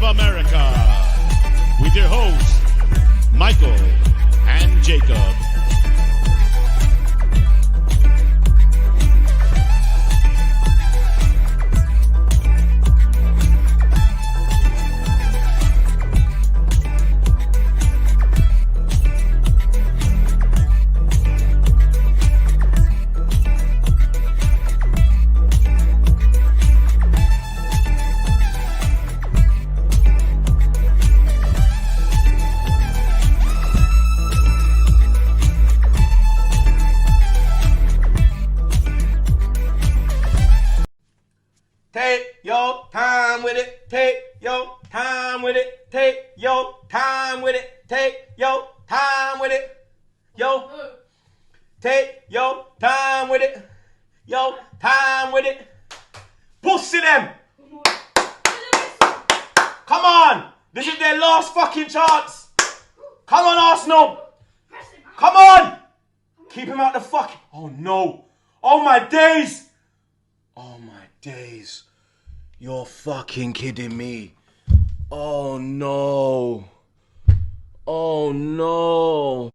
of America, with your hosts, Michael and Jacob. Take your time with it. Take your time with it. Take your time with it. Take your time with it. Yo. Take your time with it. Yo, time with it. Pussy them. Come on. This is their last fucking chance. Come on, Arsenal. Come on. Keep him out the fucking... Oh, no. Oh, my days. Oh, my days. You're fucking kidding me. Oh, no. Oh, no.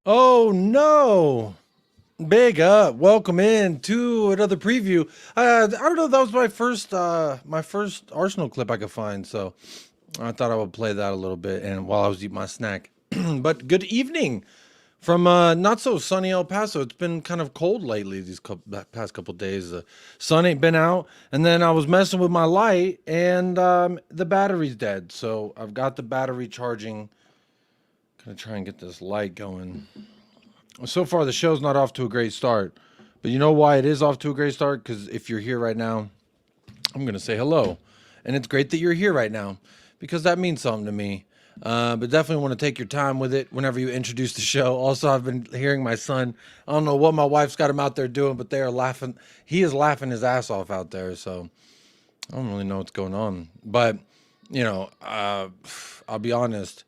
Oh no! Big up! Welcome in to another preview. I don't know. That was my first Arsenal clip I could find, so I thought I would play that a little bit and while I was eating my snack. But good evening from not so sunny El Paso. It's been kind of cold lately these past couple days. The sun ain't been out, and then I was messing with my light, and the battery's dead. So I've got the battery charging. Gonna try and get this light going. So far, the show's not off to a great start. But you know why it is off to a great start? Because if you're here right now, I'm gonna say hello. And it's great that you're here right now, because that means something to me. But definitely want to take your time with it whenever you introduce the show. Also, I've been hearing my son. I don't know what my wife's got him out there doing, but they are laughing. He is laughing his ass off out there. So I don't really know what's going on. But, you know, I'll be honest.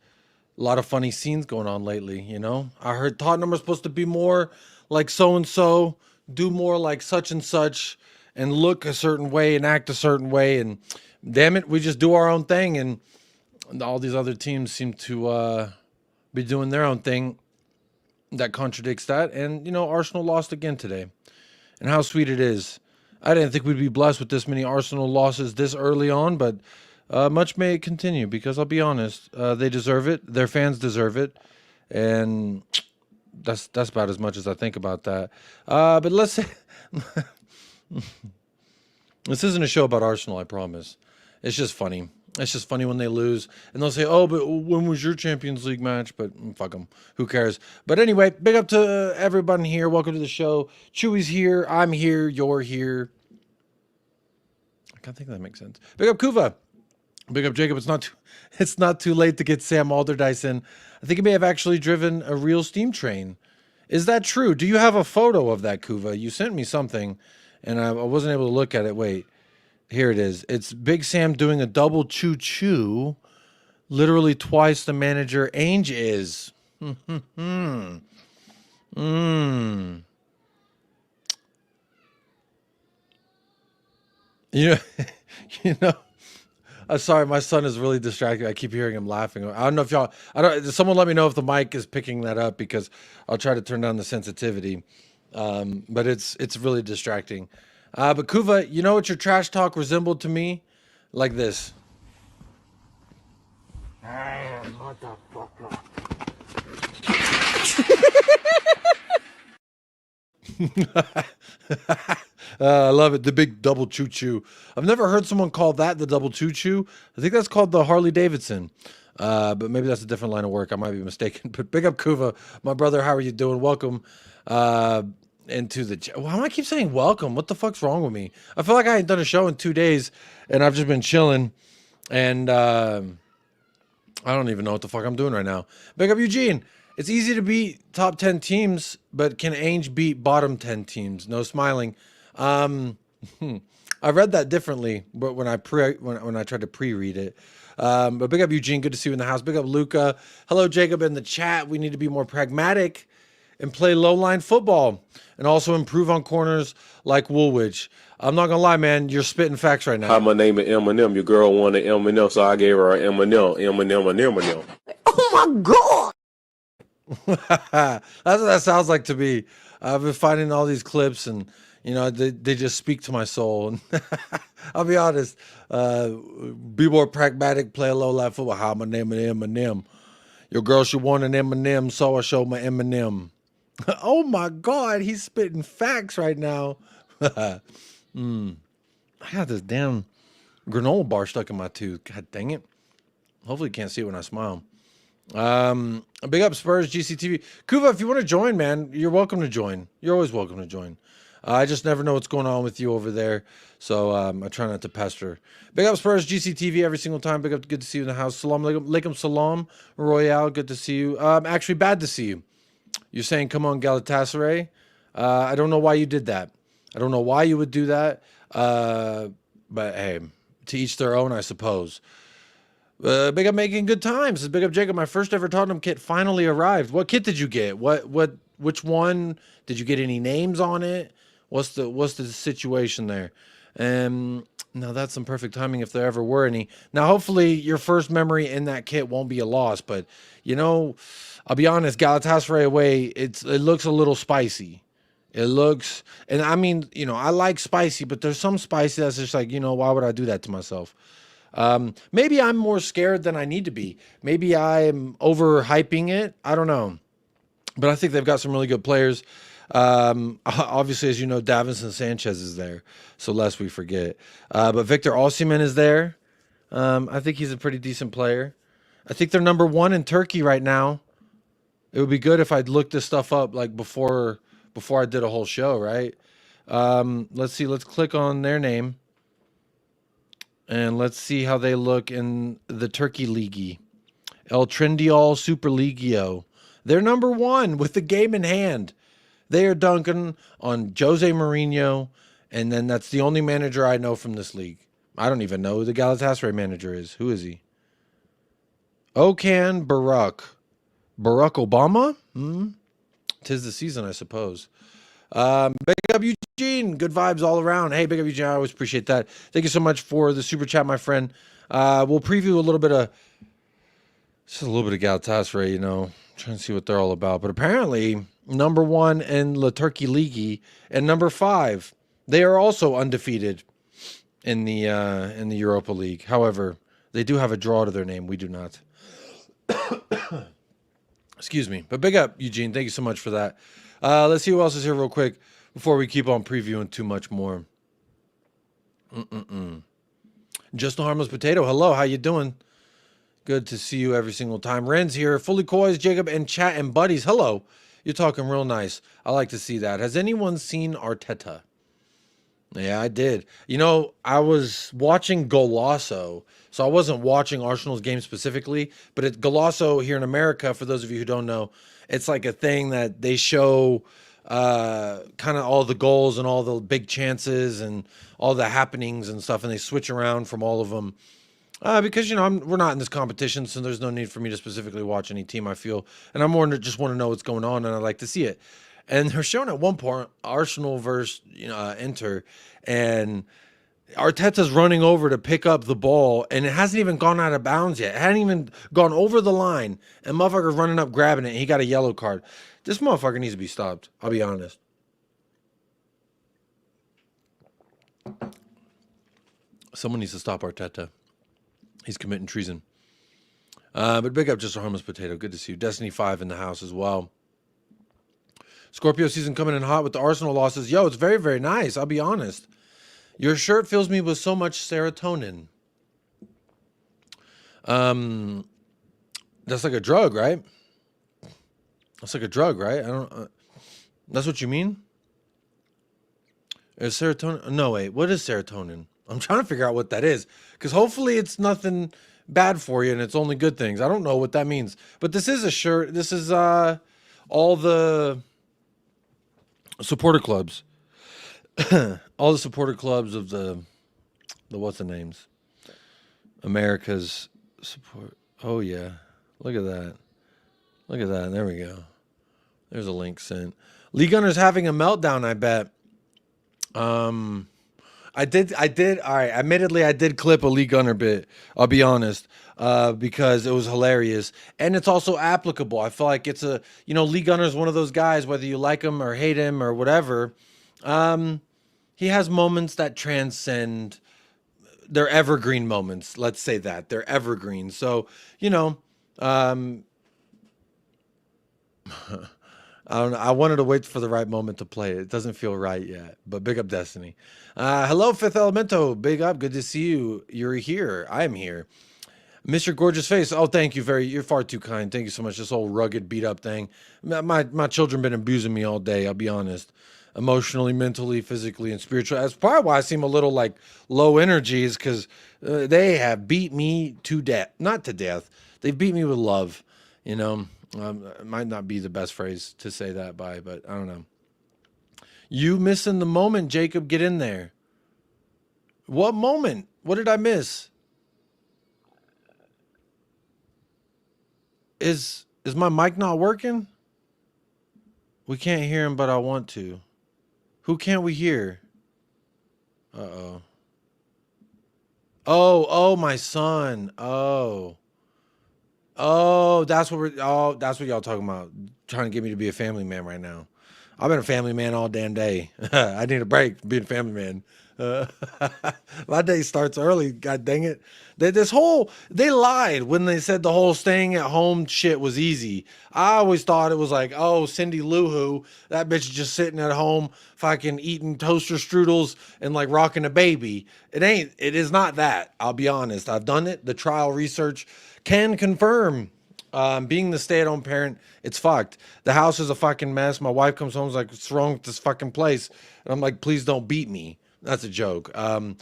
A lot of funny scenes going on lately, you know. I heard Tottenham are supposed to be more like so-and-so, do more like such and such, and look a certain way and act a certain way. And damn it, we just do our own thing. And all these other teams seem to be doing their own thing that contradicts that. And, you know, Arsenal lost again today. And how sweet it is. I didn't think we'd be blessed with this many Arsenal losses this early on, but... much may continue, because I'll be honest, they deserve it. Their fans deserve it, and that's about as much as I think about that. But let's say this isn't a show about Arsenal. I promise. It's just funny. It's just funny when they lose, and they'll say, "Oh, but when was your Champions League match?" But fuck them. Who cares? But anyway, big up to everybody here. Welcome to the show. Chewy's here. I'm here. You're here. I can't think that makes sense. Big up Kuva. Big up Jacob. It's not too late to get Sam Alderdice in. I think he may have actually driven a real steam train. Is that true? Do you have a photo of that, Kuva? You sent me something, and I wasn't able to look at it. Wait, here it is. It's Big Sam doing a double choo-choo, literally twice the manager Ange is. You know, you know. Sorry, my son is really distracted. I keep hearing him laughing. I don't know if y'all... someone let me know if the mic is picking that up, because I'll try to turn down the sensitivity. But it's really distracting. But Kuva, you know what your trash talk resembled to me? Like this. I love it. The big double choo-choo. I've never heard someone call that the double choo-choo. I think that's called the Harley Davidson. But maybe that's a different line of work. I might be mistaken. But big up Kuva. My brother, how are you doing? Welcome into the... Why do I keep saying welcome? What the fuck's wrong with me? I feel like I ain't done a show in 2 days, and I've just been chilling. And I don't even know what the fuck I'm doing right now. Big up Eugene. It's easy to beat top 10 teams, but can Ainge beat bottom 10 teams? No smiling. I read that differently, but when I tried to pre-read it. But big up Eugene, good to see you in the house. Big up Luca. Hello, Jacob in the chat. We need to be more pragmatic and play low-line football and also improve on corners like Woolwich. I'm not going to lie, man. You're spitting facts right now. Hi, my name is Eminem. Your girl wanted Eminem, so I gave her an Eminem. That's what that sounds like to me. I've been finding all these clips, and they just speak to my soul. And I'll be honest, be more pragmatic, play a low life football. Hi, my name is Eminem. Your girl should want an Eminem, so I showed my Eminem. Oh my God, he's spitting facts right now. I got this damn granola bar stuck in my tooth. God dang it. Hopefully you can't see it when I smile. Big up Spurs, GCTV. Kuva, if you want to join, man, you're welcome to join. You're always welcome to join. I just never know what's going on with you over there, so I try not to pester. Big up Spurs, GCTV every single time. Big up, good to see you in the house. Salam alaikum, salam, Royale, good to see you. Actually, bad to see you. You're saying, come on, Galatasaray. I don't know why you did that. I don't know why you would do that, but hey, to each their own, I suppose. Big up making good times. Big up Jacob. My first ever Tottenham kit finally arrived. What kit did you get? Which one? Did you get any names on it? What's the situation there? Now that's some perfect timing if there ever were any. Now hopefully your first memory in that kit won't be a loss, but I'll be honest, Galatasaray away, it looks a little spicy. It looks, and I mean, I like spicy, but there's some spicy that's just like, why would I do that to myself? Maybe I'm more scared than I need to be. Maybe I'm overhyping it. I don't know. But I think they've got some really good players. Obviously, as you know, Davinson Sanchez is there. So lest we forget. But Victor Osimhen is there. I think he's a pretty decent player. I think they're number 1 in Turkey right now. It would be good if I'd looked this stuff up like before I did a whole show, right? Let's see. Let's click on their name. And let's see how they look in the Turkey League. El Trendyol Super Ligio. They're number 1 with the game in hand. They are dunking on Jose Mourinho, and then that's the only manager I know from this league. I don't even know who the Galatasaray manager is. Who is he? Okan Barack. Barack Obama? Tis the season, I suppose. Big up Eugene. Good vibes all around. Hey, big up Eugene. I always appreciate that. Thank you so much for the super chat, my friend. We'll preview a little bit of Galatasaray, trying to see what they're all about. But apparently, number 1 in La Turkey League and number 5, they are also undefeated in the Europa League. However, they do have a draw to their name. We do not. Excuse me. But big up, Eugene. Thank you so much for that. Let's see who else is here real quick before we keep on previewing too much more. Just a Harmless Potato. Hello, how you doing? Good to see you every single time. Ren's here. Fully Coys, Jacob, and chat and buddies. Hello. You're talking real nice. I like to see that. Has anyone seen Arteta? Yeah, I did. I was watching Golasso, so I wasn't watching Arsenal's game specifically, but at Golasso here in America, for those of you who don't know, it's like a thing that they show kind of all the goals and all the big chances and all the happenings and stuff, and they switch around from all of them. Because, we're not in this competition, so there's no need for me to specifically watch any team, I feel. And I'm more just want to know what's going on, and I like to see it. And they're showing at one point Arsenal versus Inter, and Arteta's running over to pick up the ball, and it hasn't even gone out of bounds yet. It hadn't even gone over the line, and motherfucker's running up grabbing it, and he got a yellow card. This motherfucker needs to be stopped. I'll be honest. Someone needs to stop Arteta. He's committing treason. But big up Just a Harmless Potato. Good to see you. Destiny 5 in the house as well. Scorpio season coming in hot with the Arsenal losses. Yo, it's very, very nice. I'll be honest. Your shirt fills me with so much serotonin. That's like a drug, right? That's like a drug, right? I don't. That's what you mean? Is serotonin? No, wait. What is serotonin? I'm trying to figure out what that is, because hopefully it's nothing bad for you and it's only good things. I don't know what that means, but this is a shirt. This is all the supporter clubs, all the supporter clubs of the what's the names? America's support. Oh yeah, look at that. Look at that. There we go. There's a link sent. Lee Gunner's having a meltdown, I bet. I did. All right. Admittedly, I did clip a Lee Gunner bit. I'll be honest, because it was hilarious and it's also applicable. I feel like it's Lee Gunner's one of those guys, whether you like him or hate him or whatever. He has moments that transcend. They're evergreen moments. Let's say that they're evergreen. So, I don't know. I wanted to wait for the right moment to play it. It doesn't feel right yet, but big up Destiny. Hello, Fifth Elemento. Big up. Good to see you. You're here. I'm here. Mr. Gorgeous Face. Oh, thank you. You're far too kind. Thank you so much. This whole rugged, beat up thing. My children been abusing me all day. I'll be honest. Emotionally, mentally, physically, and spiritually. That's probably why I seem a little like low energy, is because they have beat me to death. Not to death. They've beat me with love, It might not be the best phrase to say that by, but I don't know. You missing the moment, Jacob. Get in there. What moment? What did I miss? Is my mic not working? We can't hear him, but I want to. Who can't we hear? Uh-oh. Oh, my son. Oh, that's what y'all talking about. Trying to get me to be a family man right now. I've been a family man all damn day. I need a break from being a family man. My day starts early. God dang it. They lied when they said the whole staying at home shit was easy. I always thought it was like, oh, Cindy Lou Who, that bitch is just sitting at home, fucking eating toaster strudels and like rocking a baby. It is not that. I'll be honest. I've done it. The trial research can confirm. Being the stay-at-home parent, it's fucked. The house is a fucking mess. My wife comes home and is like, what's wrong with this fucking place? And I'm like, please don't beat me. That's a joke. A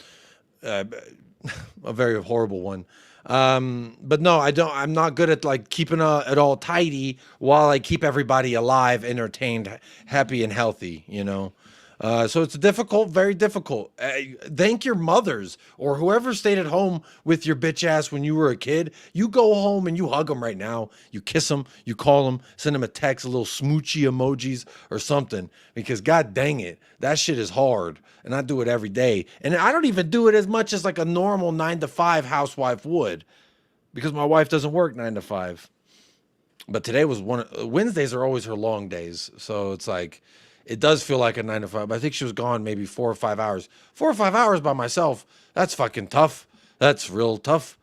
very horrible one. But no, I'm not good at like keeping it all tidy while I keep everybody alive, entertained, happy, and healthy, So it's difficult, very difficult. Thank your mothers or whoever stayed at home with your bitch ass when you were a kid. You go home and you hug them right now. You kiss them, you call them, send them a text, a little smoochy emojis or something, because God dang it, that shit is hard. And I do it every day. And I don't even do it as much as like a normal 9-to-5 housewife would, because my wife doesn't work 9 to 5. But today was Wednesdays are always her long days. So it's like, it does feel like a 9 to 5, but I think she was gone maybe 4 or 5 hours. 4 or 5 hours by myself. That's fucking tough. That's real tough.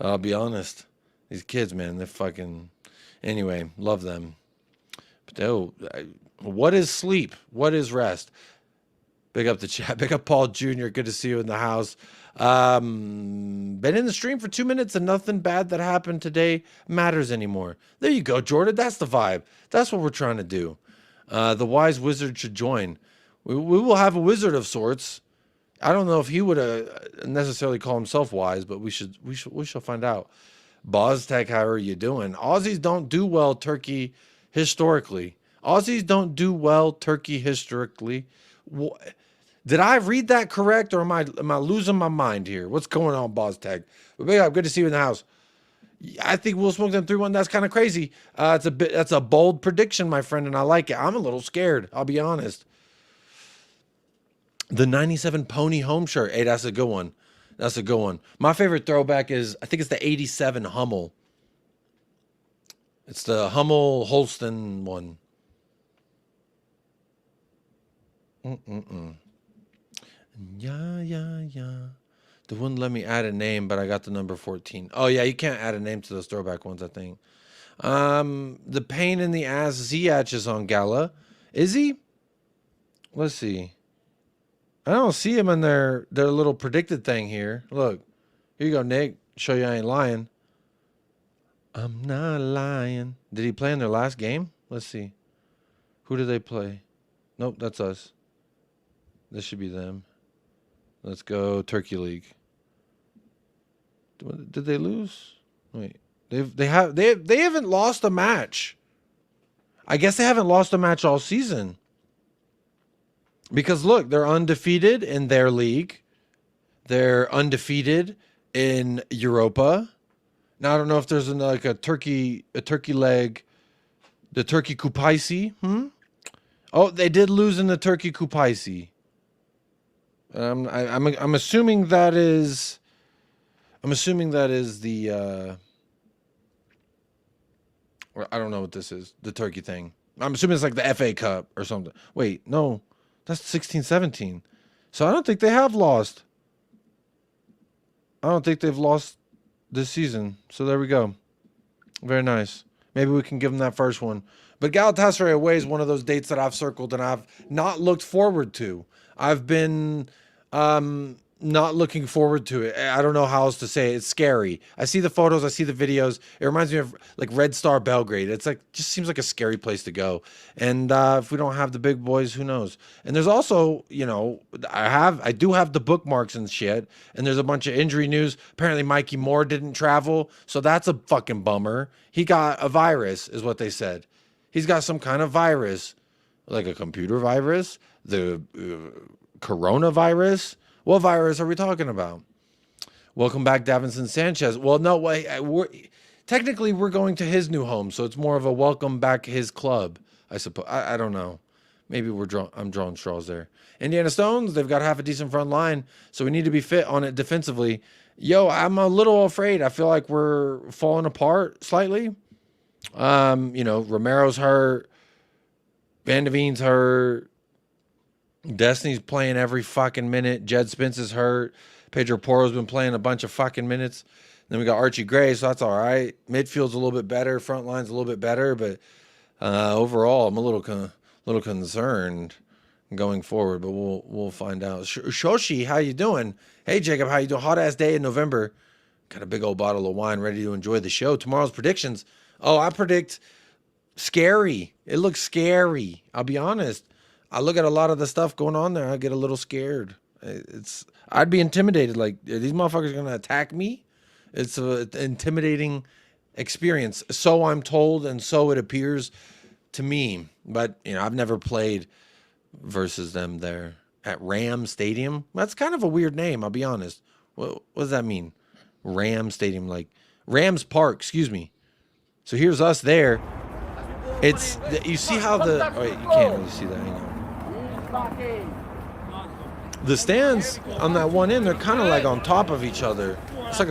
I'll be honest. These kids, man, they're fucking... Anyway, love them. But what is sleep? What is rest? Big up the chat. Big up Paul Jr. Good to see you in the house. Been in the stream for 2 minutes and nothing bad that happened today matters anymore. There you go, Jordan. That's the vibe. That's what we're trying to do. The wise wizard should join. We will have a wizard of sorts. I don't know if he would necessarily call himself wise, but we shall find out. Boztech, how are you doing? Aussies don't do well Turkey historically. Aussies don't do well Turkey historically. Did I read that correct, or am I losing my mind here? What's going on, Boztech? But big up, good to see you in the house. I think we'll smoke them 3-1. That's kind of crazy. That's a bold prediction, my friend, and I like it. I'm a little scared. I'll be honest. The 97 Pony home shirt. Hey, that's a good one. That's a good one. My favorite throwback is, I think it's the 87 Hummel. It's the Hummel Holston one. Yeah. They wouldn't let me add a name, but I got the number 14. Oh, yeah, you can't add a name to those throwback ones, I think. The pain in the ass Ziyech is on Gala. Is he? Let's see. I don't see him in their little predicted thing here. Look. Here you go, Nick. Show you I ain't lying. I'm not lying. Did he play in their last game? Let's see. Who did they play? Nope, that's us. This should be them. Let's go Turkey League. Did they lose? Wait, they haven't lost a match. I guess they haven't lost a match all season. Because look, they're undefeated in their league. They're undefeated in Europa. Now I don't know if there's a turkey leg The Turkey Kupaisi. Oh, they did lose in the Turkey Kupaisi. I'm assuming that is. I'm assuming that is the. I don't know what this is. The Turkey thing. I'm assuming it's like the FA Cup or something. Wait, no, that's 16-17. So I don't think they have lost. I don't think they've lost this season. So there we go. Very nice. Maybe we can give them that first one. But Galatasaray away is one of those dates that I've circled and I've not looked forward to. I've been not looking forward to it. I don't know how else to say it. It's scary. I see the photos. I see the videos. It reminds me of like Red Star Belgrade. It's like, just seems like a scary place to go. And if we don't have the big boys, who knows? And there's also, you know, I do have the bookmarks and shit. And there's a bunch of injury news. Apparently Mikey Moore didn't travel. So that's a fucking bummer. He got a virus is what they said. He's got some kind of virus, like a computer virus, the coronavirus. What virus are we talking about? Welcome back, Davinson Sanchez. Well, no, technically we're going to his new home, so it's more of a welcome back his club, I suppose. I don't know. Maybe I'm drawing straws there. Indiana Stones, they've got half a decent front line, so we need to be fit on it defensively. Yo, I'm a little afraid. I feel like we're falling apart slightly. You know, Romero's hurt. Van de Veen's hurt. Destiny's playing every fucking minute. Jed Spence is hurt. Pedro Porro's been playing a bunch of fucking minutes. Then we got Archie Gray, so that's all right. Midfield's a little bit better. Front line's a little bit better, but overall, I'm a little concerned going forward. But we'll find out. Shoshi, how you doing? Hey Jacob, how you doing? Hot ass day in November. Got a big old bottle of wine ready to enjoy the show. Tomorrow's predictions. Oh, I predict scary. It looks scary. I'll be honest. I look at a lot of the stuff going on there. I get a little scared. I'd be intimidated. Like, are these motherfuckers going to attack me? It's an intimidating experience. So I'm told, and so it appears to me. But, you know, I've never played versus them there at Ram Stadium. That's kind of a weird name, I'll be honest. What does that mean? Ram Stadium, like Rams Park, excuse me. So here's us there. It's, you see how the, oh wait, you can't really see that, hang on. The stands on that one end, they're kind of like on top of each other. It's like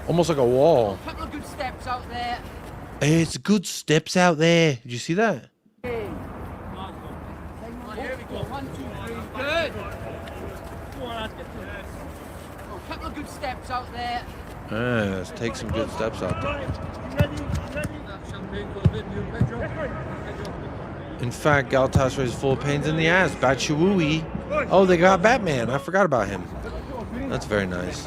almost like a wall. A couple of good steps out there. Hey, it's good steps out there. Did you see that? Here we go. 1, 2, 3. Good. A couple of good steps out there. Let's take some good steps out there. In fact, Galatasaray's full of pains in the ass. Batshuayi. Oh, they got Batman. I forgot about him. That's very nice.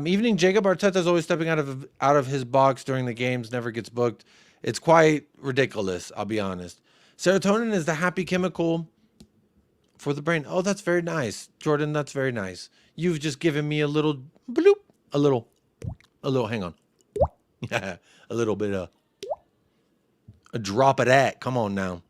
Evening, Jacob. Arteta's always stepping out of his box during the games. Never gets booked. It's quite ridiculous, I'll be honest. Serotonin is the happy chemical for the brain. Oh, that's very nice. Jordan, that's very nice. You've just given me a little bloop. A little, hang on. Yeah, a little bit of a drop of that. Come on now.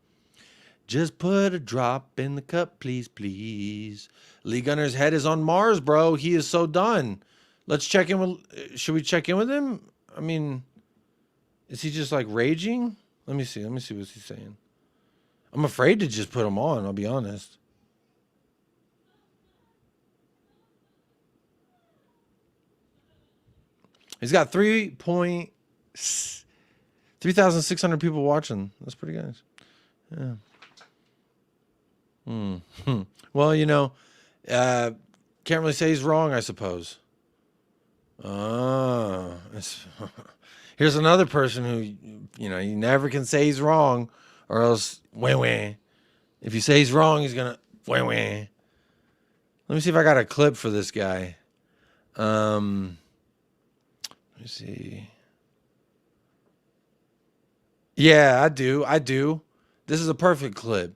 Just put a drop in the cup, please, please. Lee Gunner's head is on Mars, bro. He is so done. Let's check in with... Should we check in with him? I mean, is he just like raging? Let me see. Let me see what he's saying. I'm afraid to just put him on, I'll be honest. He's got 3,600 people watching. That's pretty good. Yeah. Well, you know, can't really say he's wrong, I suppose. Here's another person who, you know, you never can say he's wrong, or else, wah. If you say he's wrong, he's gonna, wah. Let me see if I got a clip for this guy. Let me see. Yeah, I do. This is a perfect clip.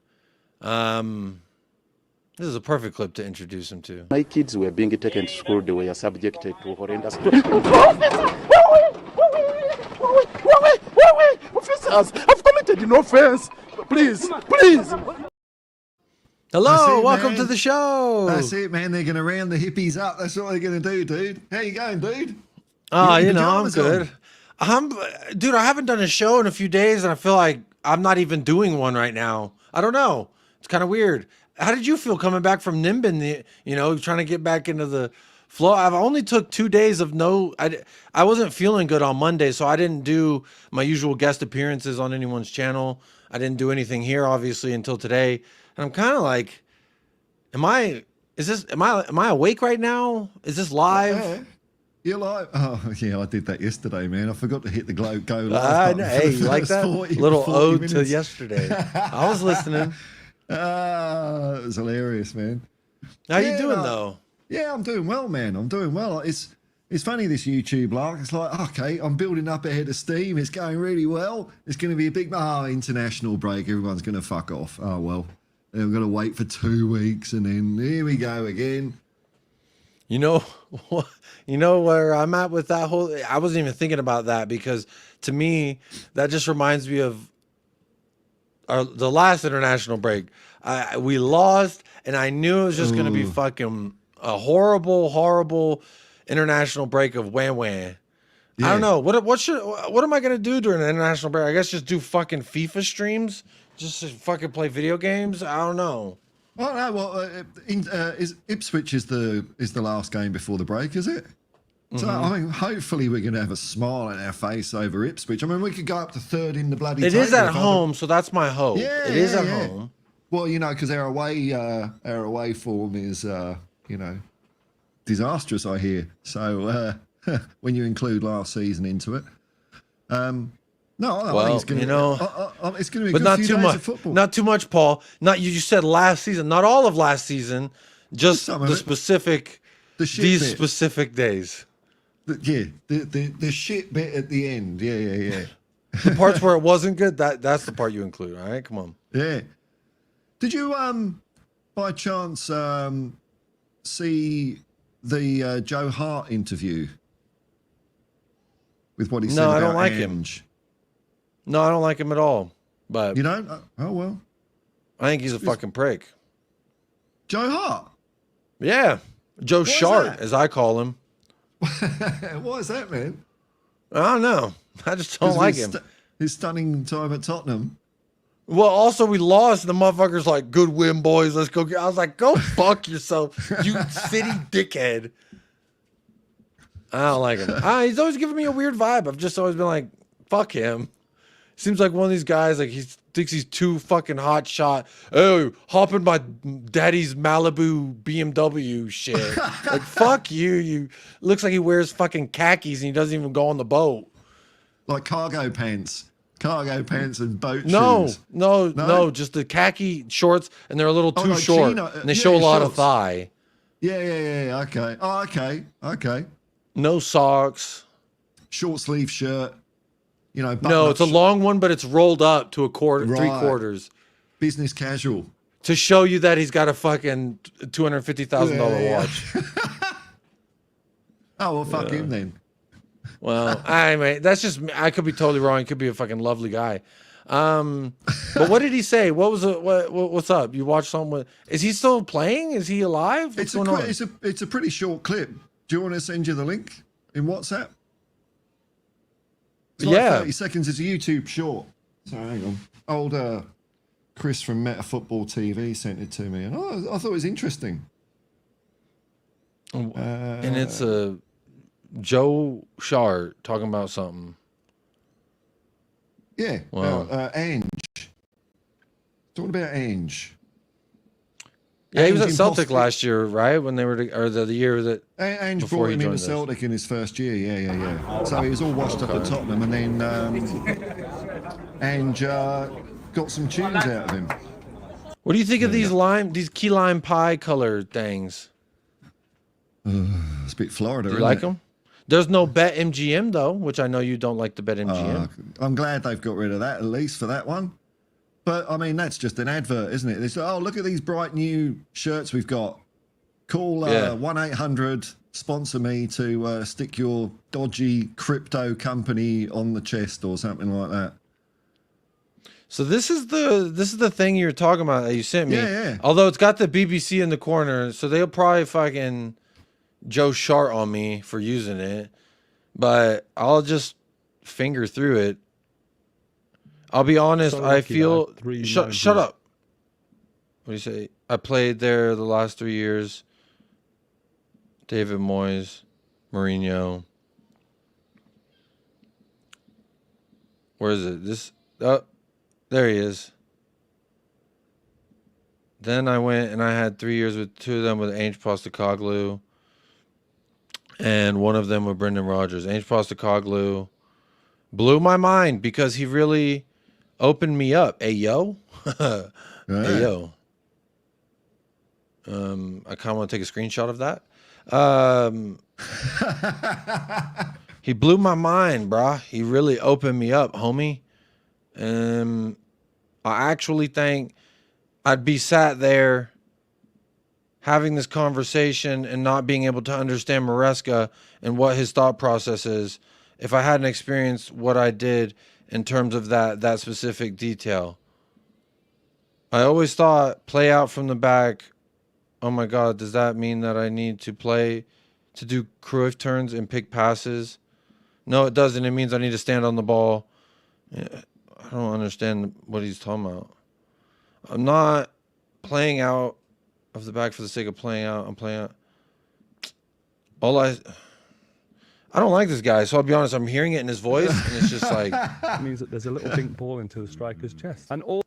This is a perfect clip to introduce him to. My kids were being taken to school. They were subjected to horrendous... Officers, I've committed no offense. Please. Hello, it, welcome man. to the show. That's it, man. They're going to round the hippies up. That's what they're going to do, dude. How you going, dude? Oh, You you got know, I'm pajamas good. Dude, I haven't done a show in a few days, and I feel like I'm not even doing one right now. I don't know. It's kind of weird. How did you feel coming back from Nimbin? Trying to get back into the flow. I've only took 2 days of I wasn't feeling good on Monday, so I didn't do my usual guest appearances on anyone's channel. I didn't do anything here, obviously, until today. And I'm kind of like, am I awake right now? Is this live? Yeah. You're live. Oh, yeah, I did that yesterday, man. I forgot to hit the go live button. Hey, you like that? 40 Little ode minutes. to yesterday. I was listening. It was hilarious, man. How you doing, though? Yeah, I'm doing well, man. I'm doing well. It's funny, this YouTube lark. It's like, okay, I'm building up ahead of steam. It's going really well. It's going to be a big international break. Everyone's going to fuck off. Oh, well. We're going to wait for 2 weeks, and then here we go again. You know where I'm at with that whole. I wasn't even thinking about that, because to me that just reminds me of the last international break. We lost, and I knew it was just going to be fucking a horrible international break of wham wham. Yeah. I don't know what am I going to do during an international break? I guess just do fucking FIFA streams, just to fucking play video games. I don't know. Oh no! Well, is Ipswich is the last game before the break, is it? Mm-hmm. So I mean, hopefully we're going to have a smile on our face over Ipswich. I mean, we could go up to third in the bloody. It is at home, so that's my hope. Yeah, it is at home. Well, because our away form is disastrous, I hear. So when you include last season into it, no, I think it's going to it's going to be a good few days of football. Not too much, Paul. Not you said last season, not all of last season, just the specific specific days. The shit bit at the end. Yeah. The parts where it wasn't good, that's the part you include. All right, come on. Yeah. Did you by chance see the Joe Hart interview with what he said about I don't like Ange? him. No, I don't like him at all. But you don't? Oh well. I think he's a fucking prick. Joe Hart? Yeah. Joe Shart, as I call him. What is that, man? I don't know. I just don't like him. His stunning time at Tottenham. Well, also we lost. The motherfucker's like, "Good win, boys. Let's go." I was like, "Go fuck yourself, you city dickhead." I don't like him. He's always giving me a weird vibe. I've just always been like, "Fuck him." Seems like one of these guys, like he thinks he's too fucking hot shot. Oh, hop in my daddy's Malibu BMW shit. Like, fuck you. You looks like he wears fucking khakis and he doesn't even go on the boat. Like cargo pants and boat shoes. No, just the khaki shorts, and they're a little too short, and they show a lot of thigh. Yeah. Okay. Oh, okay. No socks. Short sleeve shirt. No, it's a long one, but it's rolled up to a quarter, right. 3/4. Business casual. To show you that he's got a fucking $250,000 watch. Oh, well, fuck him then. Well, I mean, that's just, I could be totally wrong. He could be a fucking lovely guy. But what did he say? What's up? You watched something is he still playing? Is he alive? What's going on? It's a pretty short clip. Do you want to send you the link in WhatsApp? It's like 30 seconds. It's a YouTube short. So hang on. Old Chris from Meta Football TV sent it to me, and I thought it was interesting. And it's a Joe Shart talking about something. Yeah. Wow. Ange. Talking about Ange. Yeah, he was at Celtic last year, right? When they were, or the year that Ange brought him into Celtic in his first year. Yeah. So he was all washed up at Tottenham, and then Ange got some tunes out of him. What do you think of these key lime pie color things? It's a bit Florida. Do you like them? There's no Bet MGM though, which I know you don't like the Bet MGM. I'm glad they've got rid of that, at least for that one. But, I mean, that's just an advert, isn't it? They say, oh, look at these bright new shirts we've got. Call 1-800, sponsor me to stick your dodgy crypto company on the chest or something like that. So this is the thing you're talking about that you sent me. Yeah. Although it's got the BBC in the corner, so they'll probably fucking Joe Shart on me for using it. But I'll just finger through it. I'll be honest. So I lucky that I feel had 3 shut managers. up. What do you say? I played there the last 3 years. David Moyes, Mourinho. Where is it? This. Oh, there he is. Then I went and I had 3 years with two of them with Ange Postecoglou, and one of them with Brendan Rodgers. Ange Postecoglou blew my mind because he really opened me up. Hey yo, hey yo. I kind of want to take a screenshot of that. He blew my mind, brah. He really opened me up, homie. I actually think I'd be sat there having this conversation and not being able to understand Maresca and what his thought process is if I hadn't experienced what I did in terms of that specific detail. I always thought play out from the back. Oh my God, does that mean that I need to play to do Cruyff turns and pick passes? No, it doesn't. It means I need to stand on the ball. I don't understand what he's talking about. I'm not playing out of the back for the sake of playing out. I'm playing out. I don't like this guy, so I'll be honest. I'm hearing it in his voice, and it's just like It means that there's a little dink ball into the striker's chest. And all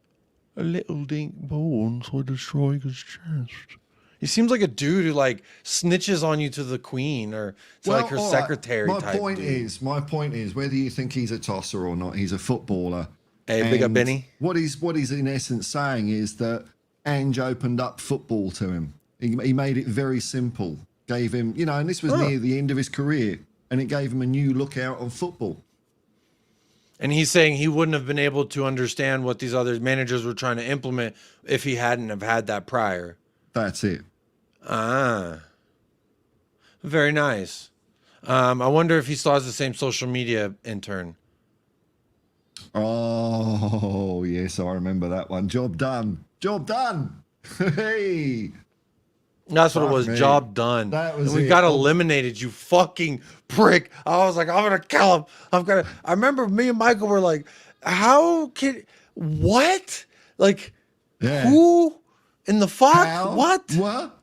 a little dink ball inside the striker's chest. He seems like a dude who like snitches on you to the queen or to like her all right. secretary type dude. My point is, whether you think he's a tosser or not, he's a footballer. Hey, big up And Benny. What he's in essence saying is that Ange opened up football to him. He made it very simple. Gave him, and this was near the end of his career, and it gave him a new lookout on football. And he's saying he wouldn't have been able to understand what these other managers were trying to implement if he hadn't have had that prior. That's it. Very nice. I wonder if he still has the same social media intern. Oh, yes, I remember that one. Job done. Job done. Hey. That's what it was. me. Job done. That was and we it. got eliminated, you fucking prick. I was like, I'm gonna kill him. I remember me and Michael were like, what? Like, Yeah. who in the fuck? How? What? What?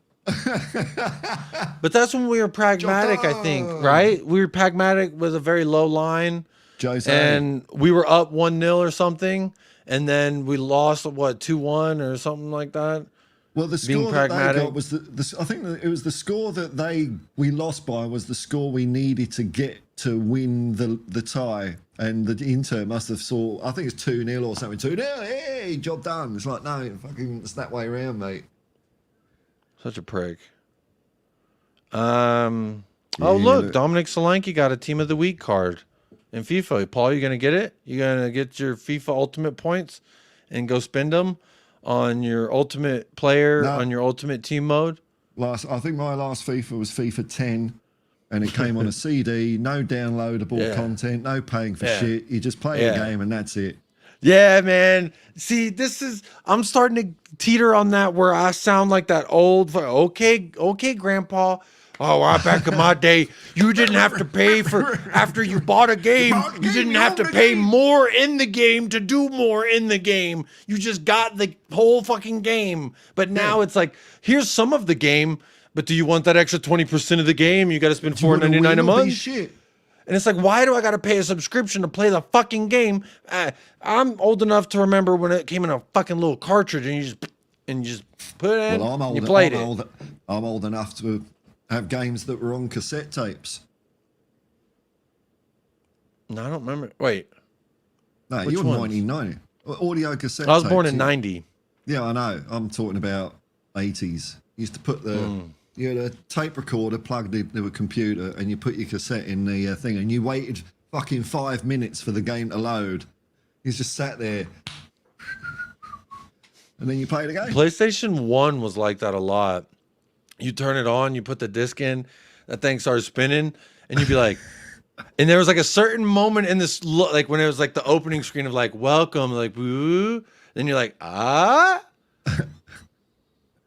But that's when we were pragmatic, I think, right? We were pragmatic with a very low line. Jose. And we were up 1-0 or something. And then we lost, 2-1 or something like that. Well, the being score that they pragmatic. got was I think that it was the score that we lost by was the score we needed to get to win the tie, and the Inter must have saw. I think it's 2-0 or something. 2-0. Hey, job done. It's like no, fucking, it's that way around, mate. Such a prick. Oh look, Dominic Solanke got a Team of the Week card in FIFA. Paul, you gonna get it? You gonna get your FIFA Ultimate points and go spend them on your ultimate player, on your ultimate team mode? I think my last FIFA was FIFA 10, and it came on a CD, no downloadable content, no paying for shit. You just play a game and that's it. Yeah, man. See, I'm starting to teeter on that where I sound like that old, okay, grandpa. Oh, back in my day, you didn't have to pay for, after you bought a game, you didn't have to pay more in the game to do more in the game. You just got the whole fucking game. But now it's like, here's some of the game, but do you want that extra 20% of the game? You got to spend $4.99 a month. Shit. And it's like, why do I got to pay a subscription to play the fucking game? I'm old enough to remember when it came in a fucking little cartridge and you just put it in. Well, you played it. I'm old enough to have games that were on cassette tapes. No, I don't remember. Wait. No, Which you're ones? 1990. Audio cassette I was born tapes. in 90. Yeah, I know. I'm talking about 80s. You used to put you had a tape recorder plugged into a computer and you put your cassette in the thing and you waited fucking 5 minutes for the game to load. You just sat there and then you played the game. PlayStation 1 was like that a lot. You turn it on, you put the disc in, that thing starts spinning, and you'd be like, and there was like a certain moment in this, like when it was like the opening screen of like, welcome, like, woo, then you're like, ah?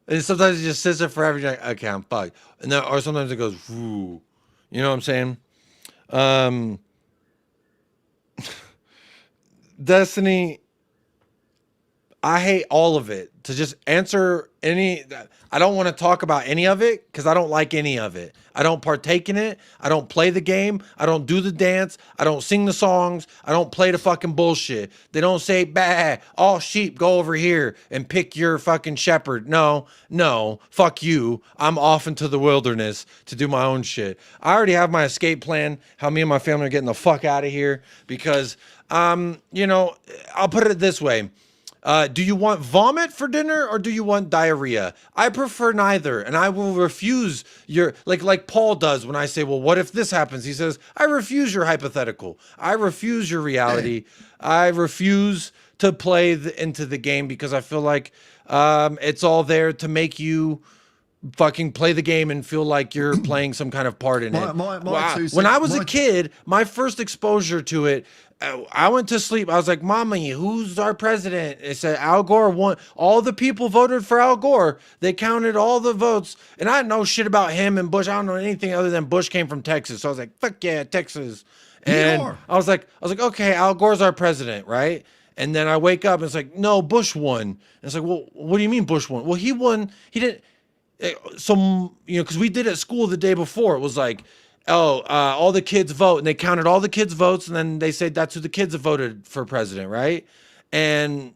And sometimes it just sits there forever, you're like, okay, I'm fucked. And then, or sometimes it goes, woo. You know what I'm saying? Destiny, I hate all of it. To just answer any, I don't want to talk about any of it because I don't like any of it. I don't partake in it. I don't play the game. I don't do the dance. I don't sing the songs. I don't play the fucking bullshit. They don't say, bah, all sheep go over here and pick your fucking shepherd. No, fuck you. I'm off into the wilderness to do my own shit. I already have my escape plan, how me and my family are getting the fuck out of here because, you know, I'll put it this way. Do you want vomit for dinner or do you want diarrhea? I prefer neither, and I will refuse your like Paul does when I say, well, what if this happens? He says, I refuse your hypothetical. I refuse your reality. I refuse to play into the game because I feel like it's all there to make you fucking play the game and feel like you're playing some kind of part in it. When I was a kid, my first exposure to it, I went to sleep. I was like, Mommy, who's our president? It said Al Gore won. All the people voted for Al Gore. They counted all the votes. And I didn't know shit about him and Bush. I don't know anything other than Bush came from Texas. So I was like, fuck yeah, Texas. And I was like, okay, Al Gore's our president, right? And then I wake up and it's like, no, Bush won. And it's like, well, what do you mean Bush won? Well, he won. He didn't. Some, you know, because we did it at school the day before. It was like, all the kids vote, and they counted all the kids' votes, and then they said that's who the kids have voted for president, right? And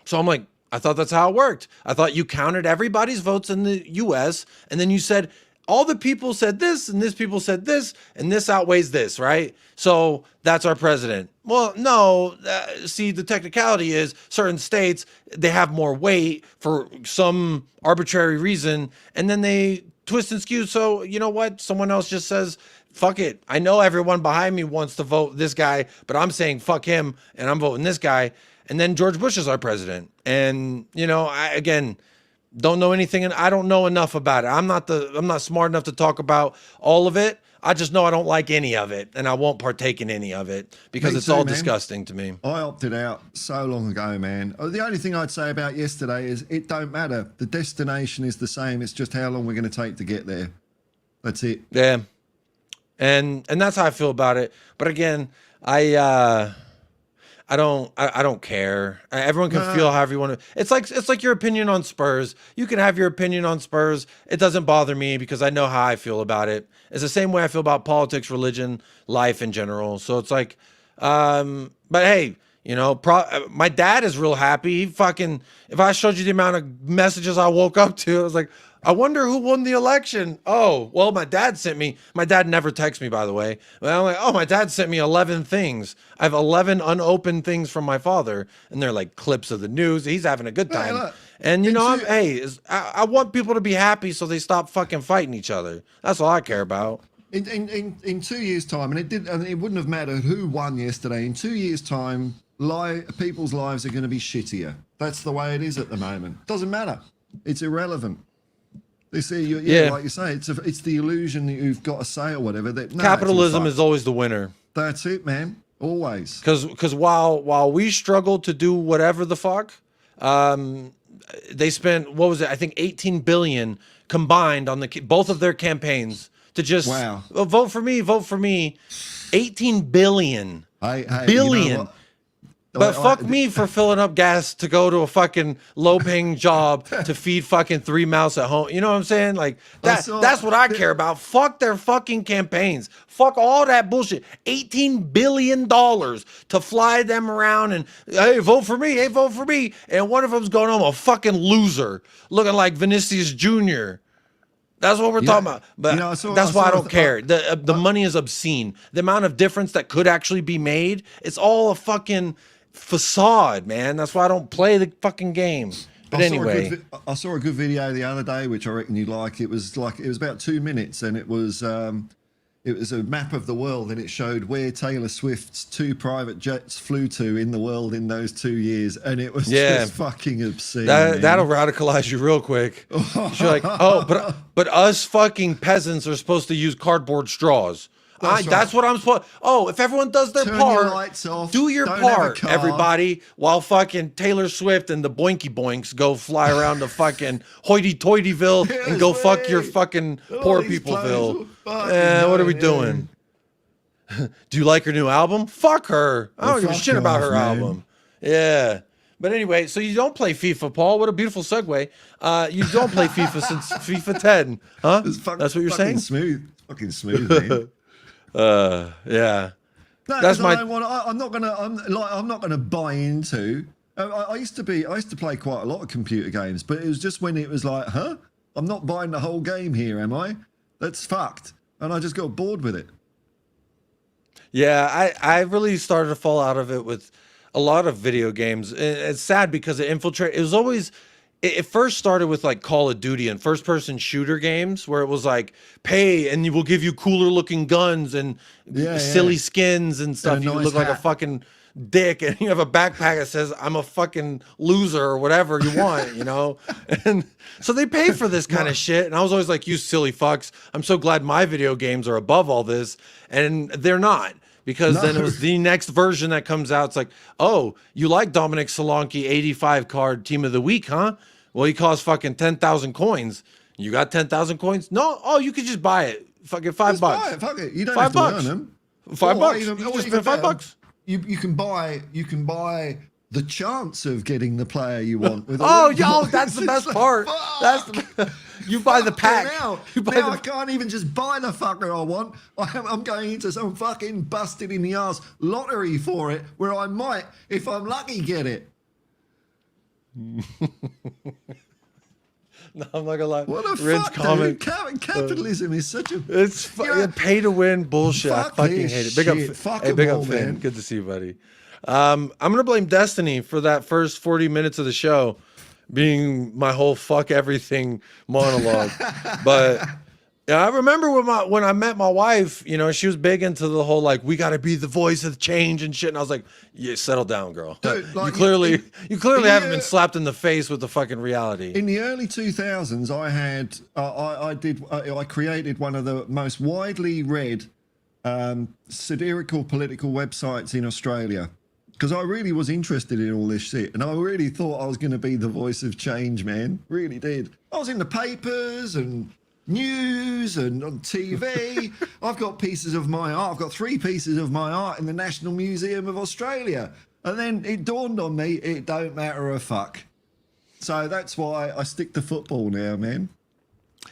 so I'm like, I thought that's how it worked. I thought you counted everybody's votes in the U.S., and then you said all the people said this, and this people said this, and this outweighs this, right? So that's our president. Well, no, see, the technicality is certain states, they have more weight for some arbitrary reason, and then they twist and skew. So you know what? Someone else just says, fuck it. I know everyone behind me wants to vote this guy, but I'm saying fuck him and I'm voting this guy. And then George Bush is our president. And, you know, I, again, don't know anything. And I don't know enough about it. I'm not smart enough to talk about all of it. I just know I don't like any of it, and I won't partake in any of it because it's all disgusting to me. I opted out so long ago, man. The only thing I'd say about yesterday is it don't matter. The destination is the same. It's just how long we're going to take to get there. That's it. Yeah. And that's how I feel about it. But again, I don't care. Everyone can feel however you want to. It's like your opinion on Spurs. You can have your opinion on Spurs. It doesn't bother me because I know how I feel about it. It's the same way I feel about politics, religion, life in general. So it's like, but hey, you know, my dad is real happy. He fucking, if I showed you the amount of messages I woke up to, I was like, I wonder who won the election. Oh, well, my dad never texts me, by the way. But I'm like, oh, my dad sent me 11 things. I have 11 unopened things from my father. And they're like clips of the news. He's having a good time. Hey, look, and, you know, I want people to be happy so they stop fucking fighting each other. That's all I care about. In 2 years' time, and it wouldn't have mattered who won yesterday. In 2 years' time, people's lives are going to be shittier. That's the way it is at the moment. Doesn't matter. It's irrelevant. They say, like you say, it's the illusion that you've got a say or whatever. That capitalism is always the winner. That's it, man. Always. Because while we struggle to do whatever the fuck, they spent, what was it? I think 18 billion combined on both of their campaigns to just vote for me. 18 billion. Billion. You know, but fuck me for filling up gas to go to a fucking low-paying job to feed fucking 3 mouse at home. You know what I'm saying? Like that's what I care about. Fuck their fucking campaigns. Fuck all that bullshit. $18 billion to fly them around and hey, vote for me. Hey, vote for me. And one of them's going home a fucking loser, looking like Vinicius Jr. That's what we're talking about. But that's why I don't care. The money is obscene. The amount of difference that could actually be made, it's all a fucking facade, man. That's why I don't play the fucking game. But anyway, I saw a good video the other day, which I reckon you'd like. It was about 2 minutes, and it was a map of the world, and it showed where Taylor Swift's 2 private jets flew to in the world in those 2 years, and it was just fucking obscene. That'll radicalize you real quick. You're like, oh, but us fucking peasants are supposed to use cardboard straws. That's what I'm supposed. Oh, if everyone does their part, do your part, everybody. While fucking Taylor Swift and the Boinky Boinks go fly around to fucking hoity-toityville and go fuck your fucking poor peopleville. What are we doing? Do you like her new album? Fuck her. I don't give a shit about her album. Yeah. But anyway, so you don't play FIFA, Paul. What a beautiful segue. You don't play FIFA since FIFA 10, huh? That's what you're saying? Smooth. Fucking smooth, man. Yeah. No, That's my. I'm not gonna buy into. I used to play quite a lot of computer games, but it was just when it was like, huh? I'm not buying the whole game here, am I? That's fucked. And I just got bored with it. Yeah, I really started to fall out of it with a lot of video games. It's sad because it infiltrated. It was always. It first started with like Call of Duty and first-person shooter games, where it was like, pay and we'll give you cooler-looking guns and silly skins and stuff. You look like a fucking dick, and you have a backpack that says "I'm a fucking loser" or whatever you want, you know. And so they pay for this kind of shit, and I was always like, "You silly fucks! I'm so glad my video games are above all this," and they're not. Because then it was the next version that comes out. It's like, oh, you like Dominic Solanke 85 card team of the week, huh? Well, he costs fucking 10,000 coins. You got 10,000 coins? No. Oh, you could just buy it. Fucking $5. Buy it. Fuck it. You don't $5. have to earn them. $5. You just spend $5. You can buy the chance of getting the player you want. With That's the best part. You buy the pack. Now I can't even just buy the fucker I want. I'm going into some fucking busted in the ass lottery for it, where I might, if I'm lucky, get it. No, I'm not gonna lie. What the Rin's fuck, comment. dude? Capitalism is such a... It's pay to win bullshit. I fucking hate it. Big up, big up, man. Good to see you, buddy. I'm gonna blame Destiny for that first 40 minutes of the show being my whole fuck everything monologue. But yeah, I remember when I met my wife, you know, she was big into the whole like, we got to be the voice of change and shit. And I was like, yeah, settle down, girl. Dude, like, you clearly haven't been slapped in the face with the fucking reality. In the early 2000s, I created one of the most widely read satirical political websites in Australia. Because I really was interested in all this shit. And I really thought I was going to be the voice of change, man. Really did. I was in the papers and news and on TV. I've got pieces of my art. I've got 3 pieces of my art in the National Museum of Australia. And then it dawned on me, it don't matter a fuck. So that's why I stick to football now, man.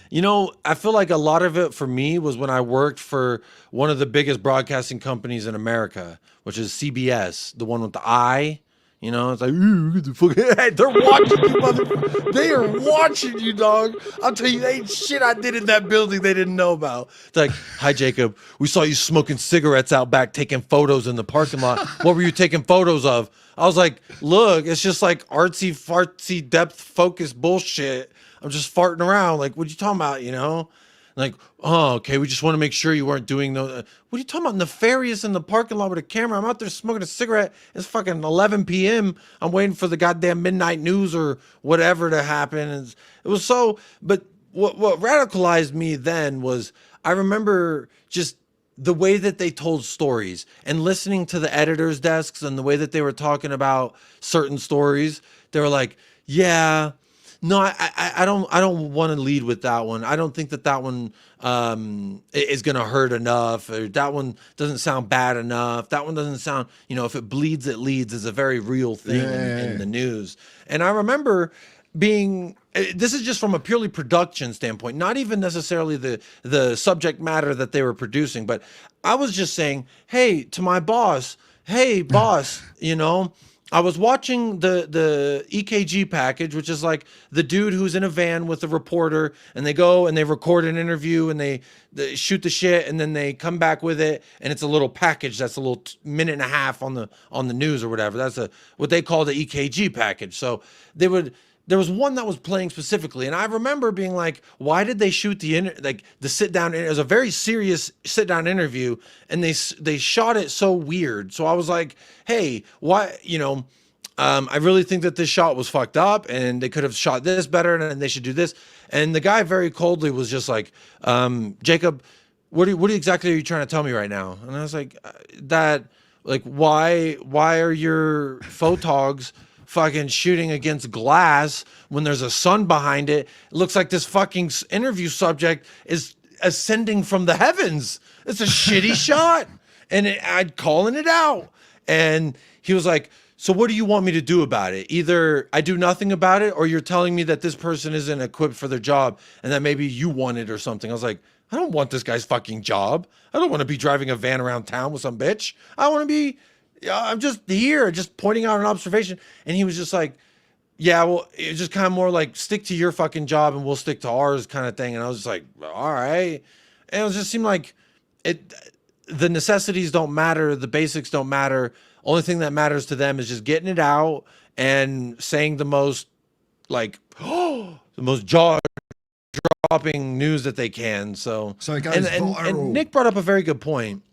You know, I feel like a lot of it for me was when I worked for one of the biggest broadcasting companies in America, which is CBS, the one with the eye. You know, it's like, get the fuck. Hey, they're watching you, motherfucker. They are watching you, dog. I'll tell you, ain't shit I did in that building they didn't know about. It's like, hi, Jacob. We saw you smoking cigarettes out back, taking photos in the parking lot. What were you taking photos of? I was like, look, it's just like artsy, fartsy, depth focus bullshit. I'm just farting around. Like, what you talking about, you know? Like, oh, okay, we just want to make sure you weren't doing those. What are you talking about? Nefarious in the parking lot with a camera. I'm out there smoking a cigarette. It's fucking 11 p.m. I'm waiting for the goddamn midnight news or whatever to happen. And it was so, but what radicalized me then was I remember just the way that they told stories and listening to the editors' desks and the way that they were talking about certain stories. They were like, yeah, no, I don't want to lead with that one. I don't think that one is going to hurt enough, or that one doesn't sound bad enough. That one doesn't sound, you know, if it bleeds, it leads is a very real thing in the news. And I remember being, this is just from a purely production standpoint, not even necessarily the subject matter that they were producing, but I was just saying, hey, to my boss, hey, boss, you know, I was watching the EKG package, which is like the dude who's in a van with a reporter, and they go and they record an interview and they shoot the shit, and then they come back with it, and it's a little package that's a little minute and a half on the news or whatever. That's what they call the EKG package. So there was one that was playing specifically, and I remember being like, why did they shoot the sit down? It was a very serious sit down interview, and they shot it so weird. So I was like, hey, why, you know, I really think that this shot was fucked up, and they could have shot this better, and they should do this. And the guy very coldly was just like, Jacob, what exactly are you trying to tell me right now? And I was like, why are your photogs fucking shooting against glass when there's a sun behind it? It looks like this fucking interview subject is ascending from the heavens. It's a shitty shot. And I'd calling it out. And he was like, so what do you want me to do about it? Either I do nothing about it, or you're telling me that this person isn't equipped for their job and that maybe you want it or something. I was like, I don't want this guy's fucking job. I don't want to be driving a van around town with some bitch. I want to be, I'm just here, just pointing out an observation. And he was just like, yeah, well, it's just kind of more like, stick to your fucking job and we'll stick to ours kind of thing. And I was just like, all right. And it just seemed like the necessities don't matter. The basics don't matter. Only thing that matters to them is just getting it out and saying the most like, the most jaw-dropping news that they can. So it goes and viral. Nick brought up a very good point.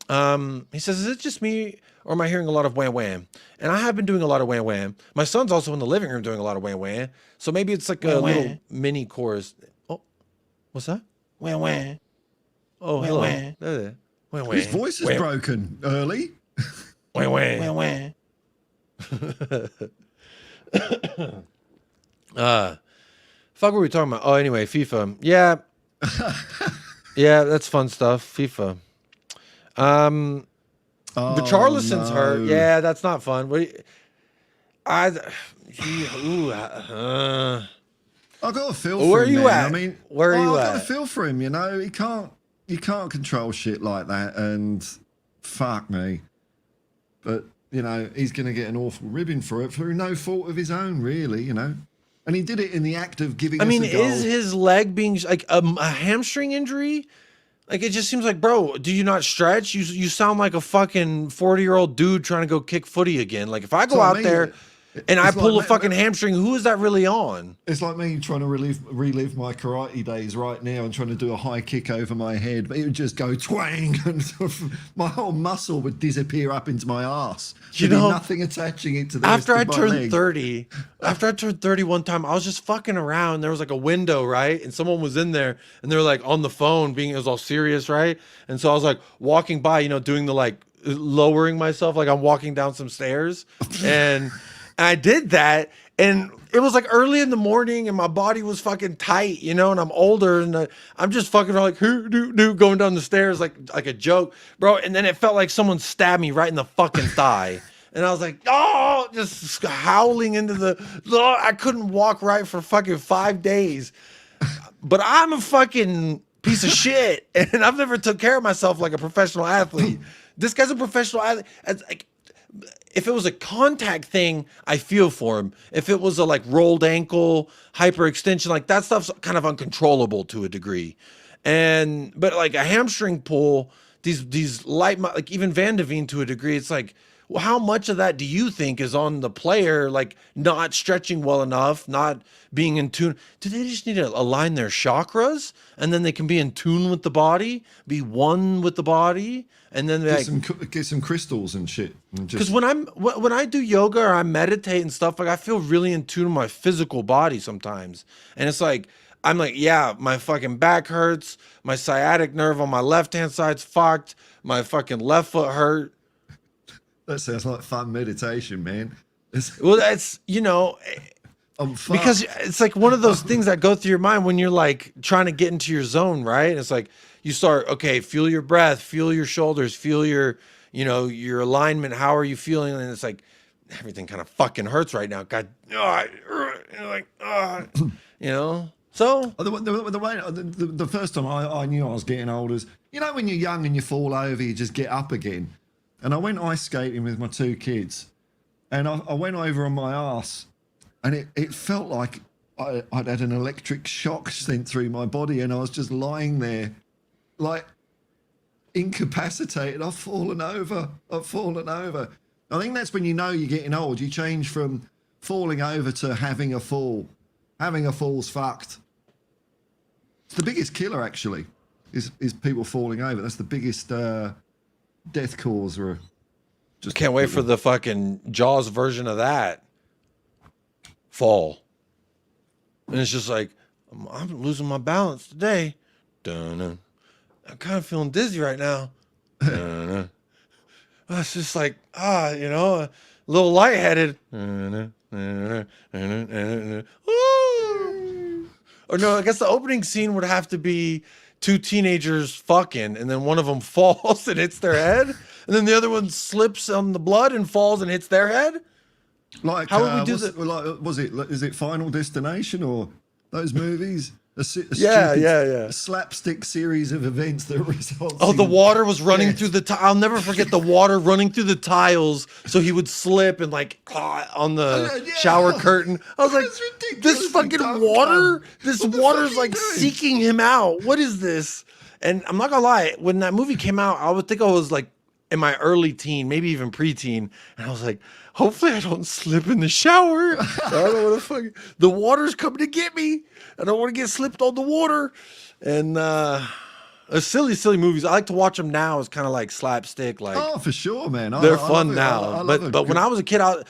He says, is it just me or am I hearing a lot of wham wham? And I have been doing a lot of wham wham. My son's also in the living room doing a lot of wham wham. So maybe it's like a little mini chorus. Oh, what's that? Wham wham. Oh, hello. Wham wham. His voice is broken early. Wham wham. Wham wham. Fuck, what were we talking about? Oh, anyway, FIFA. Yeah. Yeah, that's fun stuff. FIFA. But Charlison's hurt. Yeah, that's not fun. What? I got a feel for Where are him. you man. at? I mean, Where are you I got a at? feel for him. You know, you can't control shit like that. And fuck me, but you know he's going to get an awful ribbon for it through no fault of his own, really. You know, and he did it in the act of giving. I mean, us a goal. is his leg being like a hamstring injury? Like, it just seems like, bro, do you not stretch? You sound like a fucking 40-year-old dude trying to go kick footy again. Like, if I go out there and I pull a fucking hamstring, who is that really on? It's like me trying to relive my karate days right now and trying to do a high kick over my head, but it would just go twang and my whole muscle would disappear up into my ass. There'd be nothing attaching it to the after I rest of my turned leg. 30, after I turned 30 one time, I was just fucking around. There was like a window, right? And someone was in there and they were like on the phone it was all serious, right? And so I was like walking by, doing the like lowering myself, like I'm walking down some stairs. And I did that, and it was like early in the morning, and my body was fucking tight, and I'm older, and I'm just fucking like going down the stairs like a joke, bro. And then it felt like someone stabbed me right in the fucking thigh, and I was like, oh, just howling into I couldn't walk right for fucking 5 days. But I'm a fucking piece of shit, and I've never took care of myself like a professional athlete. This guy's a professional athlete. It's like, if it was a contact thing, I feel for him. If it was a like rolled ankle, hyperextension, like that stuff's kind of uncontrollable to a degree. But like a hamstring pull, these light, like even Van de Veen to a degree, it's like, well, how much of that do you think is on the player, like not stretching well enough, not being in tune? Do they just need to align their chakras and then they can be in tune with the body, be one with the body? And then get some crystals and shit. Because when I do yoga or I meditate and stuff, like I feel really in tune with my physical body sometimes. And it's like, I'm like, yeah, my fucking back hurts. My sciatic nerve on my left-hand side's fucked. My fucking left foot hurt. That sounds like fun meditation, man. Well, that's, because it's like one of those things that go through your mind when you're like trying to get into your zone, right? And it's like, you start, okay, feel your breath, feel your shoulders, feel your alignment. How are you feeling? And it's like, everything kind of fucking hurts right now. God, So the first time I knew I was getting old is, when you're young and you fall over, you just get up again. And I went ice skating with my 2 kids, and I went over on my ass, and it felt like I'd had an electric shock sent through my body, and I was just lying there, like incapacitated. I've fallen over. I think that's when you're getting old. You change from falling over to having a fall. Having a fall's fucked. It's the biggest killer, actually, is people falling over. That's the biggest death cause. Or just can't wait for the fucking Jaws version of that. Fall. And it's just like, I'm losing my balance today. Dun-dun. I'm kind of feeling dizzy right now. It's just like, a little lightheaded. Or no, I guess the opening scene would have to be 2 teenagers fucking, and then one of them falls and hits their head, and then the other one slips on the blood and falls and hits their head. Like, How would we do is it Final Destination or those movies? A Yeah. slapstick series of events that results. Oh, the in water was running death. through the. I'll never forget the water running through the tiles, so he would slip and like on the Yeah. shower curtain. I was like, That's this ridiculously fucking dumb, water. cunt. This What the water's fuck like are you doing? seeking him out. What is this? And I'm not gonna lie, when that movie came out, I would think I was like in my early teen, maybe even preteen, and I was like, hopefully I don't slip in the shower. I don't know what the fuck. The water's coming to get me. I don't want to get slipped on the water. And silly movies. I like to watch them now. It's kind of like slapstick. Like, Oh, for sure, man. they're I fun love it. now. I love it. But when I was a kid, I'll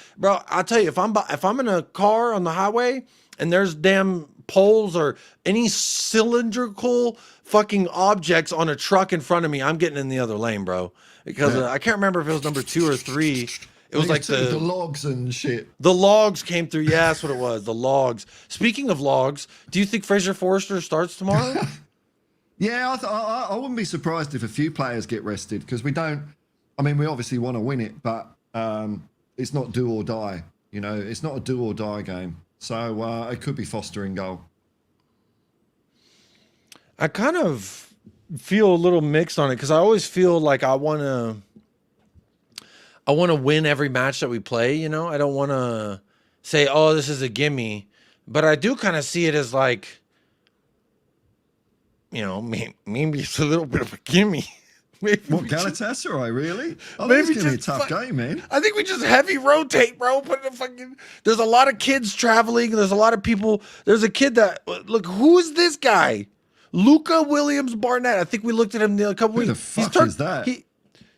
tell you, if I'm in a car on the highway and there's damn poles or any cylindrical fucking objects on a truck in front of me, I'm getting in the other lane, bro. Because I can't remember if it was number 2 or 3. It was like the logs and shit. the logs came through. Yeah, that's what it was. The logs. Speaking of logs, do you think Fraser Forrester starts tomorrow? Yeah, I wouldn't be surprised if a few players get rested because we don't. I mean, we obviously want to win it, but it's not do or die. You know, it's not a do or die game. So it could be Foster in goal. I kind of feel a little mixed on it because I always feel like I want to win every match that we play. You know, I don't want to say, "Oh, this is a gimme," but I do kind of see it as like, you know, maybe it's a little bit of a gimme. Maybe What, we just- Galatasaray, really? I think maybe it's going to be a just tough fuck- game, man. I think we just heavy rotate, bro. Put in a fucking. There's a lot of kids traveling. There's a lot of people. There's a kid that look. Who is this guy? Luca Williams Barnett. I think we looked at him a couple Who the weeks. fuck is that? He's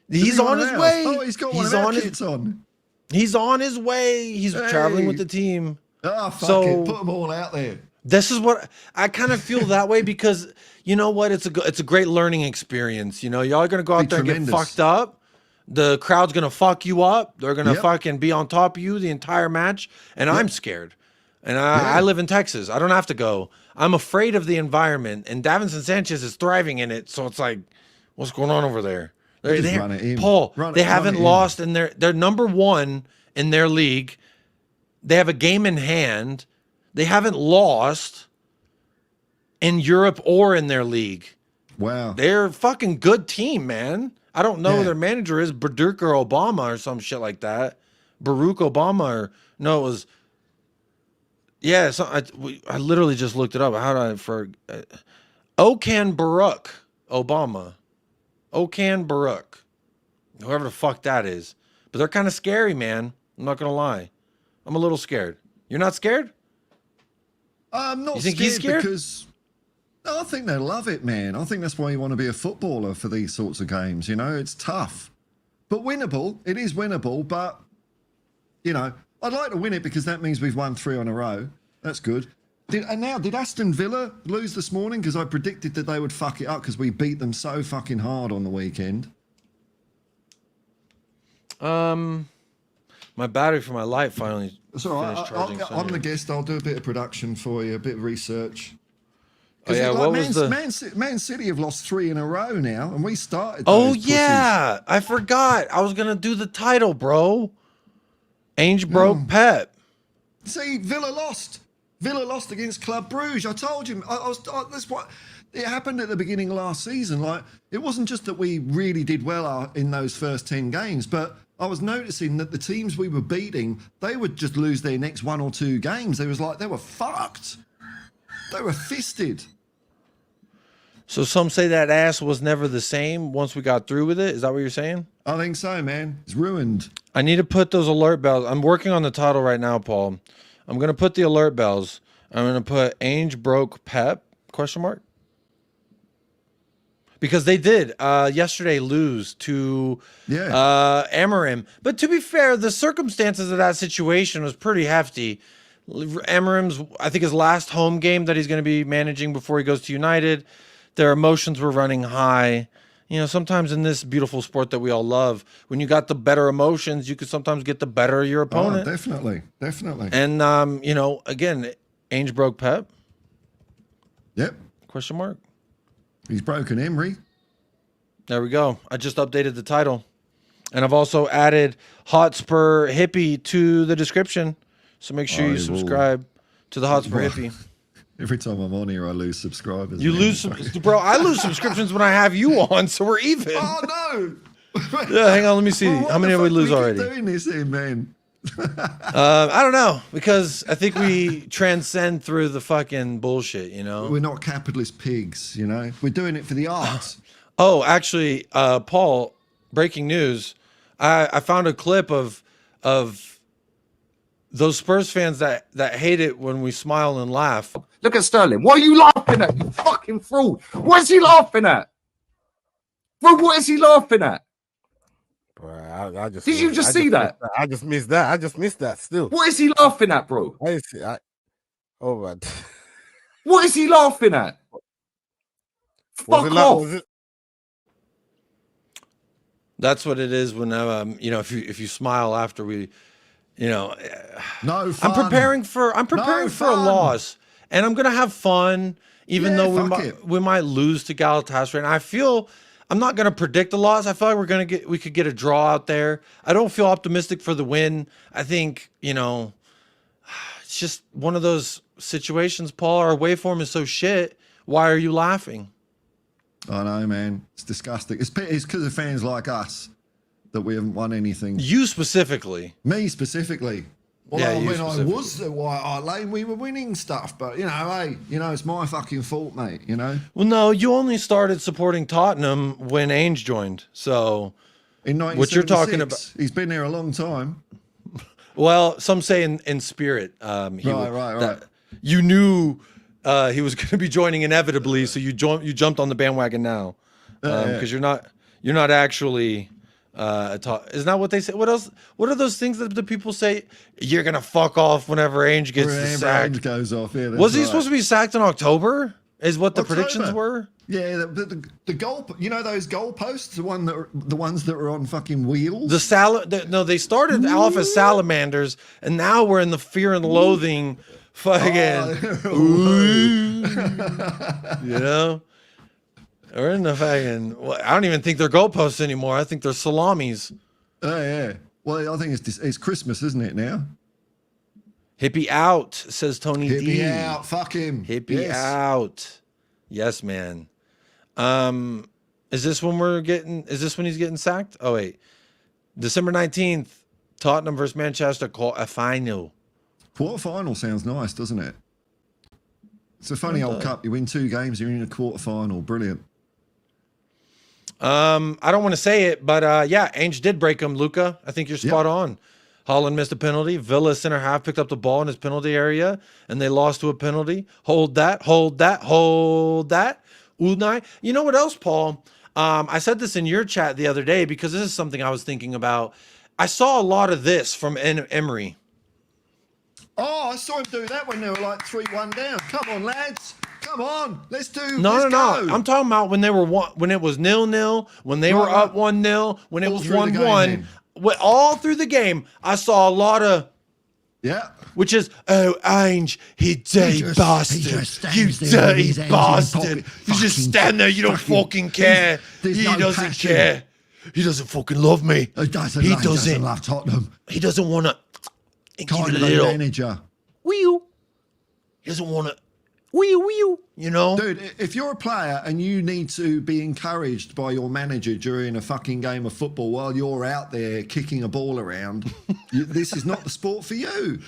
Is he on one his of ours? way. Oh, he's got one of our kids on. He's on his way. He's traveling with the team. Oh, fuck So- it. Put them all out there. This is what I kind of feel that way because you know what? It's a great learning experience. You know, y'all are gonna go out there and get tremendous. fucked up. The crowd's gonna fuck you up. They're gonna Yep. fucking be on top of you the entire match, and I'm scared. And I live in Texas. I don't have to go. I'm afraid of the environment, and Davinson Sanchez is thriving in it. So it's like, what's going on over there? Just run it in. Paul, Run they it haven't in. lost, and they're number 1 in their league. They have a game in hand. They haven't lost in Europe or in their league. Wow. They're a fucking good team, man. I don't know who Yeah. their manager is, Baruch or Obama or some shit like that. Baruch Obama or no, it was. Yeah, so I literally just looked it up. How did I for Okan Baruch Obama, Okan Baruch, whoever the fuck that is. But they're kind of scary, man. I'm not gonna lie. I'm a little scared. You're not scared? I'm not You think he's scared? because I think they love it, man. I think that's why you want to be a footballer for these sorts of games. You know, it's tough, but winnable. It is winnable, but you know, I'd like to win it because that means we've won 3 in a row. That's good. Did Aston Villa lose this morning? Because I predicted that they would fuck it up because we beat them so fucking hard on the weekend. My battery for my light finally It's all right. finished charging. so I'm the anyway. guest. I'll do a bit of production for you, a bit of research. Oh, yeah, what was the? Man City have lost 3 in a row now, and we started. Oh those pussies. yeah, I forgot. I was gonna do the title, bro. Ange broke Pep. See, Villa lost. Villa lost against Club Brugge. I told you. That's what it happened at the beginning of last season. Like, it wasn't just that we really did well in those first 10 games, but I was noticing that the teams we were beating, they would just lose their next 1 or 2 games. They was like they were fucked. They were fisted. So some say that ass was never the same once we got through with it. Is that what you're saying? I think so, man. It's ruined. I need to put those alert bells. I'm working on the title right now, Paul. I'm gonna put the alert bells. I'm gonna put Ainge broke Pep ? Because they did yesterday lose to Amorim. But to be fair, the circumstances of that situation was pretty hefty. Amorim's, I think, his last home game that he's going to be managing before he goes to United. Their emotions were running high. You know, sometimes in this beautiful sport that we all love, when you got the better emotions, you could sometimes get the better of your opponent. Oh, definitely. And, you know, again, Ainge broke Pep? ? Yep. He's broken Emery. There we go. I just updated the title. And I've also added Hotspur Hippie to the description. So make sure you subscribe to the Hotspur Hippie. Every time I'm on here, I lose subscribers. You man. lose some, bro. I lose subscriptions when I have you on, so we're even. Oh no! Yeah, hang on. Let me see. Well, How many have we lose already? Doing this here, man. I don't know, because I think we transcend through the fucking bullshit. You know. We're not capitalist pigs. You know, we're doing it for the arts. Oh, actually, Paul. Breaking news. I found a clip of those Spurs fans that hate it when we smile and laugh. Look at Sterling. What are you laughing at, you fucking fraud? What is he laughing at? Bro, what is he laughing at? Bro, I just Did you just see that? I just missed that. I just missed that still. What is he laughing at, bro? Oh, man. What is he laughing at? Fuck off. That's what it is when you know, if you smile after we, you know, No fun. I'm preparing for a fun. loss, and I'm gonna have fun, even though we might lose to Galatasaray. And I feel I'm not gonna predict a loss. I feel like we could get a draw out there. I don't feel optimistic for the win. I think, you know, it's just one of those situations. Paul, our away form is so shit. Why are you laughing? I know, man. It's disgusting. It's because of fans like us that we haven't won anything. You specifically. Me specifically. Well, Yeah, when I was at White Hart Lane, we were winning stuff. But, you know, hey, you know, it's my fucking fault, mate, you know? Well, no, you only started supporting Tottenham when Ange joined. So In 1976, what you're talking about. He's been there a long time. Well, some say in spirit. Right. You knew he was going to be joining inevitably, so you jumped on the bandwagon now, because you're not actually. Isn't that what they say? What else? What are those things that the people say? You're gonna fuck off whenever Ange gets sacked. Ange goes off. Yeah, Was he supposed to be sacked in October? Is what the predictions were? Yeah, the goal. You know those goalposts, the ones that were on fucking wheels. They started off as salamanders, and now we're in the fear and loathing. Fucking, you know, we're in the fucking. I don't even think they're goalposts anymore. I think they're salamis. Oh yeah. Well, I think it's Christmas, isn't it now? Hippie out, says Tony D. Hippie out. Fuck him. Hippie out. Yes, man. Is this when he's getting sacked? Oh wait, December 19th, Tottenham versus Manchester final. Quarterfinal sounds nice, doesn't it? It's a funny old cup. You win 2 games, you're in a quarterfinal. Brilliant. I don't want to say it, but yeah, Ange did break him, Luca. I think you're spot on. Holland missed a penalty. Villa center half picked up the ball in his penalty area, and they lost to a penalty. Hold that. Unai. You know what else, Paul? I said this in your chat the other day because this is something I was thinking about. I saw a lot of this from Emery. Oh, I saw him do that when they were like 3-1 down. Come on, lads. Come on. Let's go. No. I'm talking about when they were when it was 0-0, when they were up 1-0, when it was 1-1. All through the game, I saw a lot of which is, oh, Ange, he dirty bastard. You dirty bastard. You just stand there, you don't fucking care. He doesn't care. He doesn't fucking love me. He doesn't love Tottenham. He doesn't want to. Kind of a manager. He doesn't want to. You know, dude, if you're a player and you need to be encouraged by your manager during a fucking game of football while you're out there kicking a ball around, this is not the sport for you.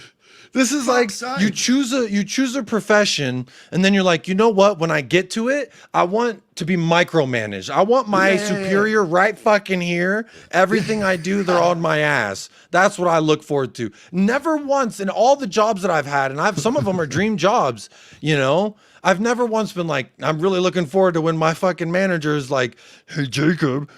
This is like you choose a profession, and then you're like, you know what? When I get to it, I want to be micromanaged. I want my superior right fucking here. Everything I do, they're on my ass. That's what I look forward to. Never once in all the jobs that I've had, and some of them are dream jobs, you know, I've never once been like, I'm really looking forward to when my fucking manager is like, hey, Jacob,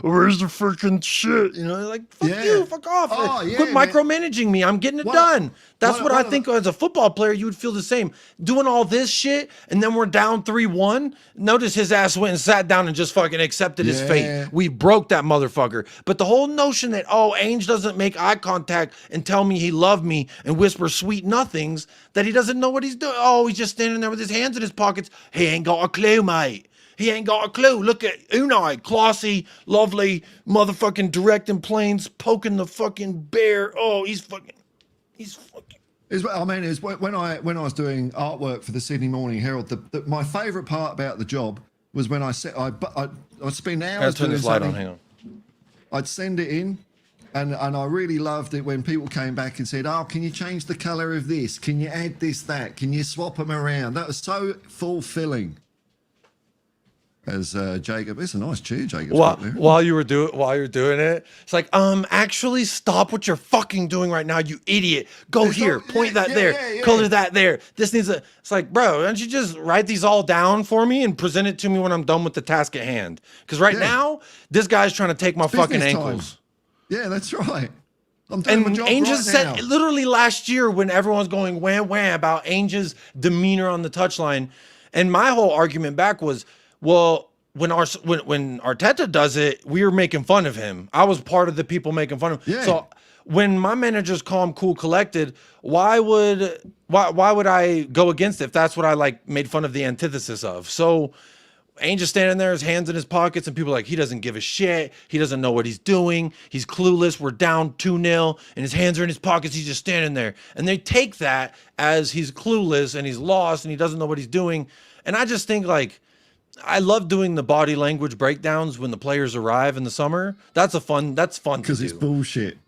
where's the freaking shit? You know, like, fuck you, fuck off. Quit micromanaging me. I'm getting it done. That's what I think as a football player, you would feel the same. Doing all this shit, and then we're down 3-1. Notice his ass went and sat down and just fucking accepted his fate. We broke that motherfucker. But the whole notion that, oh, Ange doesn't make eye contact and tell me he loved me and whisper sweet nothings, that he doesn't know what he's doing. Oh, he's just standing there with his hands in his pockets. He ain't got a clue, mate. He ain't got a clue. Look at Unai, classy, lovely, motherfucking directing planes, poking the fucking bear. Oh, he's fucking. I mean, it's when I was doing artwork for the Sydney Morning Herald. My favourite part about the job was when I'd spend hours Turn doing this light on. something. Hang on. I'd send it in, and I really loved it when people came back and said, "Oh, can you change the colour of this? Can you add this, that? Can you swap them around?" That was so fulfilling. As Jacob, it's a nice cheer, Jacob. While you were doing it, it's like, actually stop what you're fucking doing right now, you idiot. Go here, point that there, color that there. This needs a. It's like, bro, why don't you just write these all down for me and present it to me when I'm done with the task at hand? Because right now, this guy's trying to take my fucking ankles. Yeah, that's right. I'm doing my job Ainge right said now. literally last year when everyone's going wham wham about Ainge's demeanor on the touchline, and my whole argument back was, well, when Arteta does it, we were making fun of him. I was part of the people making fun of him. Yeah. So when my managers call him cool collected, why would I go against it if that's what I like made fun of the antithesis of? So Ainge is standing there, his hands in his pockets, and people are like, he doesn't give a shit. He doesn't know what he's doing. He's clueless. We're down 2-0, and his hands are in his pockets. He's just standing there. And they take that as he's clueless and he's lost and he doesn't know what he's doing. And I just think, like, I love doing the body language breakdowns when the players arrive in the summer. That's fun to do. Because it's bullshit.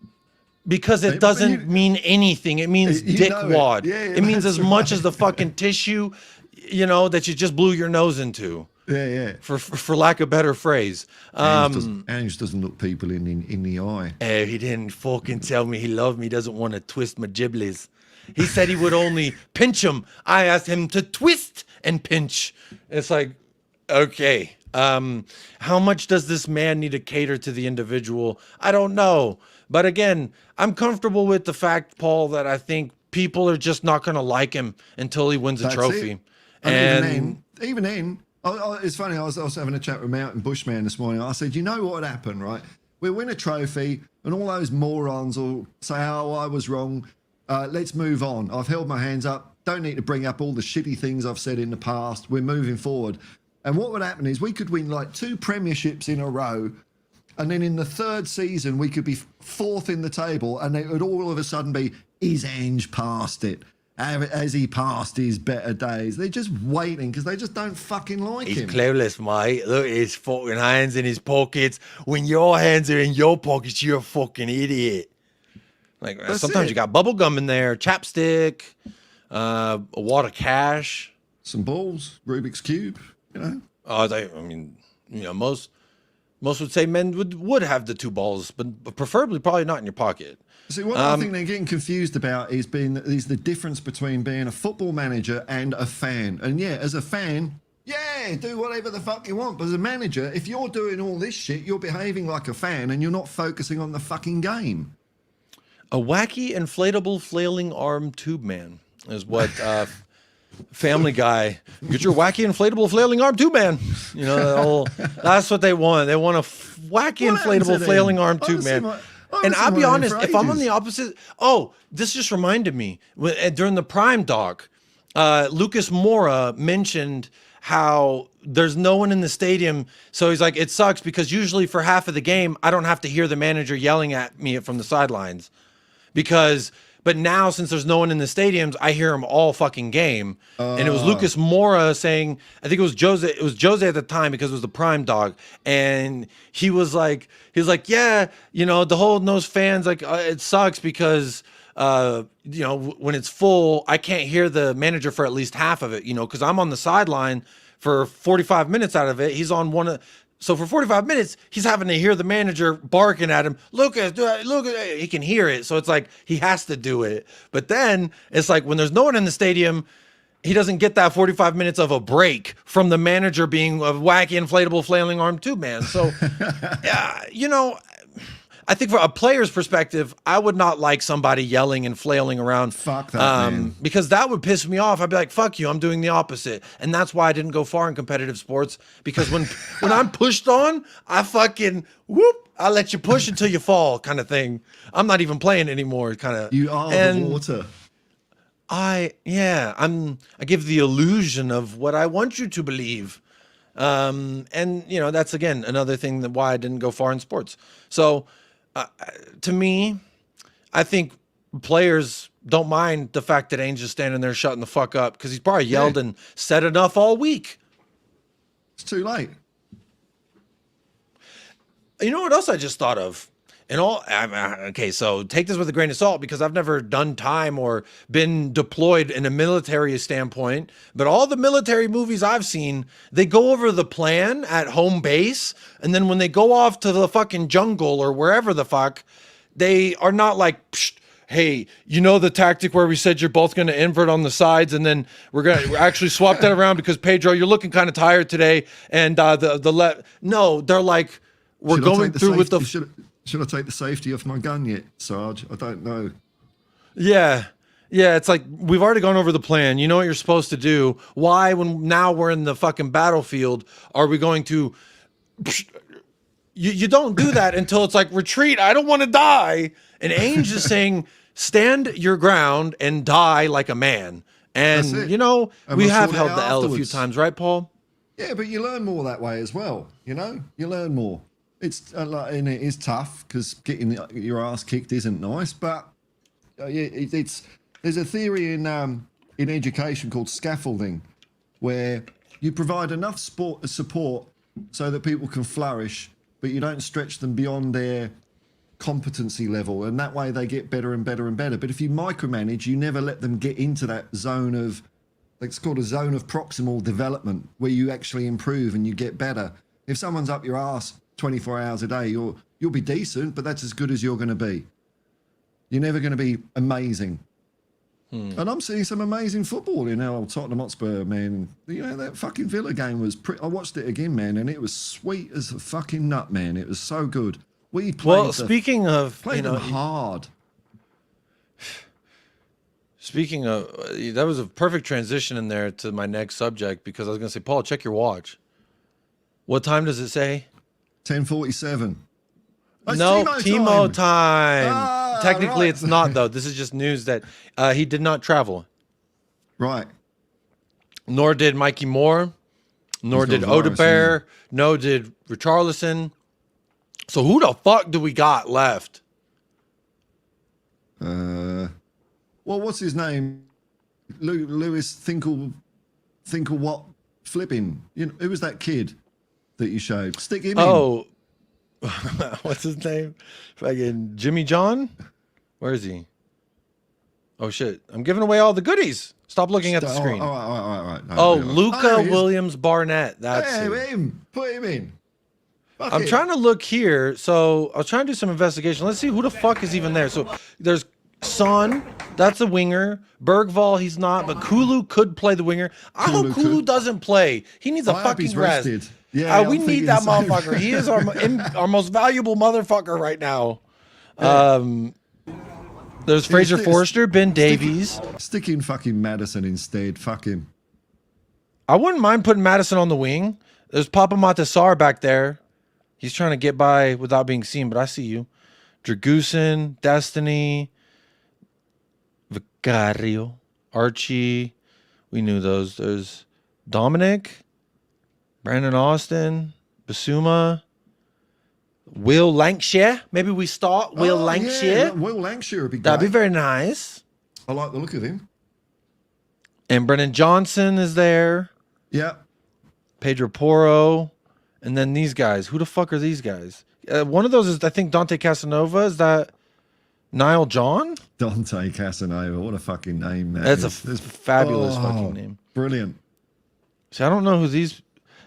Because it doesn't mean anything. It means dickwad. It means as much as the fucking tissue, that you just blew your nose into. Yeah. For lack of a better phrase. Ange doesn't look people in the eye. He didn't fucking tell me he loved me. He doesn't want to twist my giblets. He said he would only pinch him. I asked him to twist and pinch. It's like, okay. How much does this man need to cater to the individual? I don't know. But again, I'm comfortable with the fact, Paul, that I think people are just not going to like him until he wins a trophy. And even then, it's funny, I was having a chat with Mountain Bushman this morning. I said, you know what would happen, right? We win a trophy and all those morons will say, oh, I was wrong. Let's move on. I've held my hands up. Don't need to bring up all the shitty things I've said in the past. We're moving forward. And what would happen is we could win like 2 premierships in a row. And then in the 3rd season, we could be 4th in the table. And it would all of a sudden be, is Ange past it? Has he passed his better days? They're just waiting because they just don't fucking like him. He's clueless, mate. Look at his fucking hands in his pockets. When your hands are in your pockets, you're a fucking idiot. Like, sometimes you got bubble gum in there, chapstick, a wad of cash. Some balls, Rubik's Cube, Most would say men would have the 2 balls, but preferably probably not in your pocket. See, what I think they're getting confused about is the difference between being a football manager and a fan. And yeah, as a fan, do whatever the fuck you want. But as a manager, if you're doing all this shit, you're behaving like a fan and you're not focusing on the fucking game. A wacky, inflatable, flailing arm tube man is what Family Guy. Get your wacky, inflatable, flailing arm tube man. That's what they want. They want a wacky, inflatable, flailing arm tube man. And I'll be honest, if I'm on the opposite... Oh, this just reminded me. During the Prime doc, Lucas Moura mentioned how there's no one in the stadium. So he's like, it sucks because usually for half of the game, I don't have to hear the manager yelling at me from the sidelines. But now, since there's no one in the stadiums, I hear them all fucking game. And it was Lucas Moura saying, I think it was Jose. It was Jose at the time because it was the Prime dog. And he was like, yeah, the whole nose fans, like, it sucks because, when it's full, I can't hear the manager for at least half of it, because I'm on the sideline for 45 minutes out of it. He's on one of... So for 45 minutes, he's having to hear the manager barking at him. Lucas, look, he can hear it. So it's like he has to do it. But then it's like when there's no one in the stadium, he doesn't get that 45 minutes of a break from the manager being a wacky, inflatable, flailing arm tube man. So, I think from a player's perspective, I would not like somebody yelling and flailing around. Fuck that, man. Because that would piss me off. I'd be like, fuck you, I'm doing the opposite. And that's why I didn't go far in competitive sports. Because when I'm pushed on, I fucking, I'll let you push until you fall kind of thing. I'm not even playing anymore kind of. You are the water. I give the illusion of what I want you to believe. And, you know, that's, again, another thing that why I didn't go far in sports. So, to me, I think players don't mind the fact that Ainge is standing there shutting the fuck up because he's probably yelled and said enough all week. It's too late. You know what else I just thought of? Okay, so take this with a grain of salt because I've never done time or been deployed in a military standpoint. But all the military movies I've seen, they go over the plan at home base. And then when they go off to the fucking jungle or wherever the fuck, they are not like, psh, hey, you know the tactic where we said you're both going to invert on the sides and then we're going to actually swap that around because Pedro, you're looking kind of tired today. And no, they're like, we're going through with the... Should I take the safety off my gun yet, Sarge? I don't know. Yeah. Yeah, it's like, we've already gone over the plan. You know what you're supposed to do. Why, when now we're in the fucking battlefield, are we going to... You don't do that until it's like, retreat, I don't want to die. And Ainge is saying, stand your ground and die like a man. And, you know, we have held the L a few times, right, Paul? Yeah, but you learn more that way as well, you know? You learn more. It's and it is tough because getting your ass kicked isn't nice, but there's a theory in education called scaffolding, where you provide enough support so that people can flourish, but you don't stretch them beyond their competency level, and that way they get better and better and better. But if you micromanage, you never let them get into that zone of, it's called a zone of proximal development, where you actually improve and you get better. If someone's up your ass 24 hours a day, you'll be decent, but that's as good as you're going to be. You're never going to be amazing. And I'm seeing some amazing football in our Tottenham Hotspur, man. You know, that fucking Villa game was I watched it again, man, and it was sweet as a fucking nut, man. It was so good. We played speaking of, played them hard. Speaking of, that was a perfect transition in there to my next subject, because I was going to say, Paul, check your watch. What time does it say? 10:47. No, Timo time. Technically, it's not, though. This is just news that he did not travel. Right. Nor did Mikey Moore. Nor did Odebear. No did Richarlison. So who the fuck do we got left? Well, what's his name? Lewis Thinkle what? Flipping. You know, who was that kid that you showed? Stick him in. Oh, what's his name? Fucking Jimmy John? Where is he? Oh, shit. I'm giving away all the goodies. Stop looking at the screen. All right. No, Luca Williams Barnett. That's him. Put him in. I'm trying to look here. So I was trying to do some investigation. Let's see who the fuck is even there. So there's Son. That's a winger. Bergvall, he's not. But Kulu could play the winger. I hope Kulu doesn't play. He needs a fucking rest. Rested. Yeah, we need that motherfucker. He is our most valuable motherfucker right now. There's Fraser Forster, Ben Davies. Stick in fucking Madison instead. Fuck him. I wouldn't mind putting Madison on the wing. There's Papa Matasar back there. He's trying to get by without being seen, but I see you. Dragusin, Destiny, Vicario, Archie. We knew those. There's Dominic, Brandon Austin, Basuma, Will Lancashire. Maybe we start Will Lancashire. Yeah, Will Lancashire would be great. That'd be very nice. I like the look of him. And Brennan Johnson is there. Yeah. Pedro Porro. And then these guys. Who the fuck are these guys? One of those is, I think, Dante Casanova. Is that Niall John? Dante Casanova. What a fucking name, man. That's a fabulous fucking name. Brilliant. See, I don't know who these...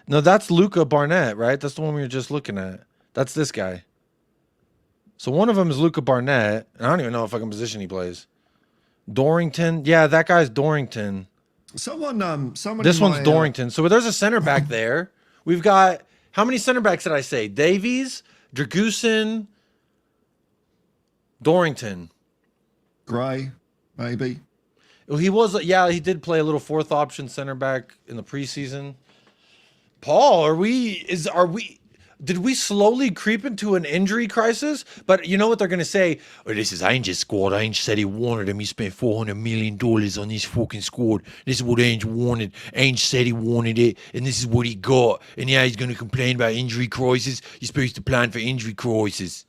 No, that's Luca Barnett, right? That's the one we were just looking at. That's this guy. So one of them is Luca Barnett. And I don't even know what fucking position he plays. Dorrington. Yeah, that guy's Dorrington. Someone. This one's Dorrington. So there's a center back there. We've got... How many center backs did I say? Davies, Dragusin, Dorrington. Gray, maybe. Well, he did play a little fourth option center back in the preseason. Paul, did we slowly creep into an injury crisis? But you know what they're going to say? Oh, this is Ange's squad. Ange said he wanted him. He spent $400 million on this fucking squad. This is what Ange wanted. Ange said he wanted it, and this is what he got. And now he's going to complain about injury crisis. You're supposed to plan for injury crisis.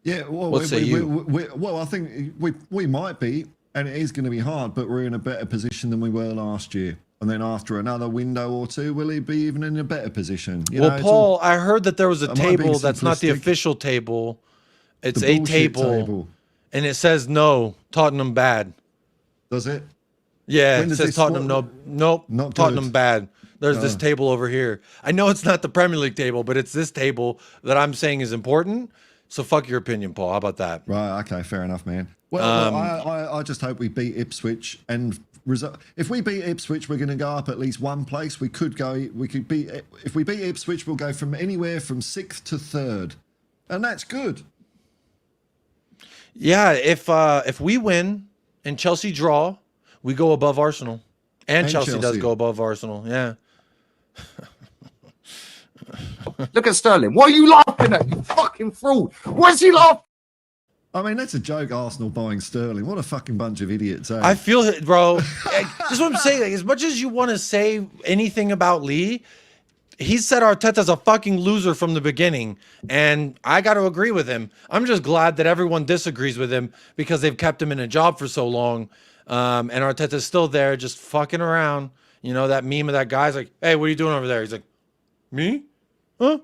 Yeah, well, What say you? well, I think we might be, and it is going to be hard, but we're in a better position than we were last year. And then after another window or two, will he be even in a better position? You Well, know, it's Paul, I heard that there was a Am I being table that's not the simplistic? official table. It's The a bullshit table, and it says no, Tottenham bad. Does it? Yeah, When it does says this Tottenham what- nope, Not Tottenham good. bad. There's this Oh. table over here. I know it's not the Premier League table, but it's this table that I'm saying is important. So fuck your opinion, Paul. How about that? Right, okay, fair enough, man. Well, I just hope we beat Ipswich, and if we beat Ipswich, we're going to go up at least one place. We could beat, if we beat Ipswich, we'll go from anywhere from 6th to 3rd, and that's good. Yeah, if we win and Chelsea draw, we go above Arsenal, and Chelsea does Chelsea. go above Arsenal. Yeah. Look at Sterling. What are you laughing at, you fucking fraud? What's he laughing? I mean, that's a joke, Arsenal buying Sterling. What a fucking bunch of idiots, eh? I feel it, bro. This is what I'm saying. Like, as much as you want to say anything about Lee, he said Arteta's a fucking loser from the beginning, and I got to agree with him. I'm just glad that everyone disagrees with him because they've kept him in a job for so long, and Arteta's still there, just fucking around. You know that meme of that guy's like, "Hey, what are you doing over there?" He's like, "Me? Huh?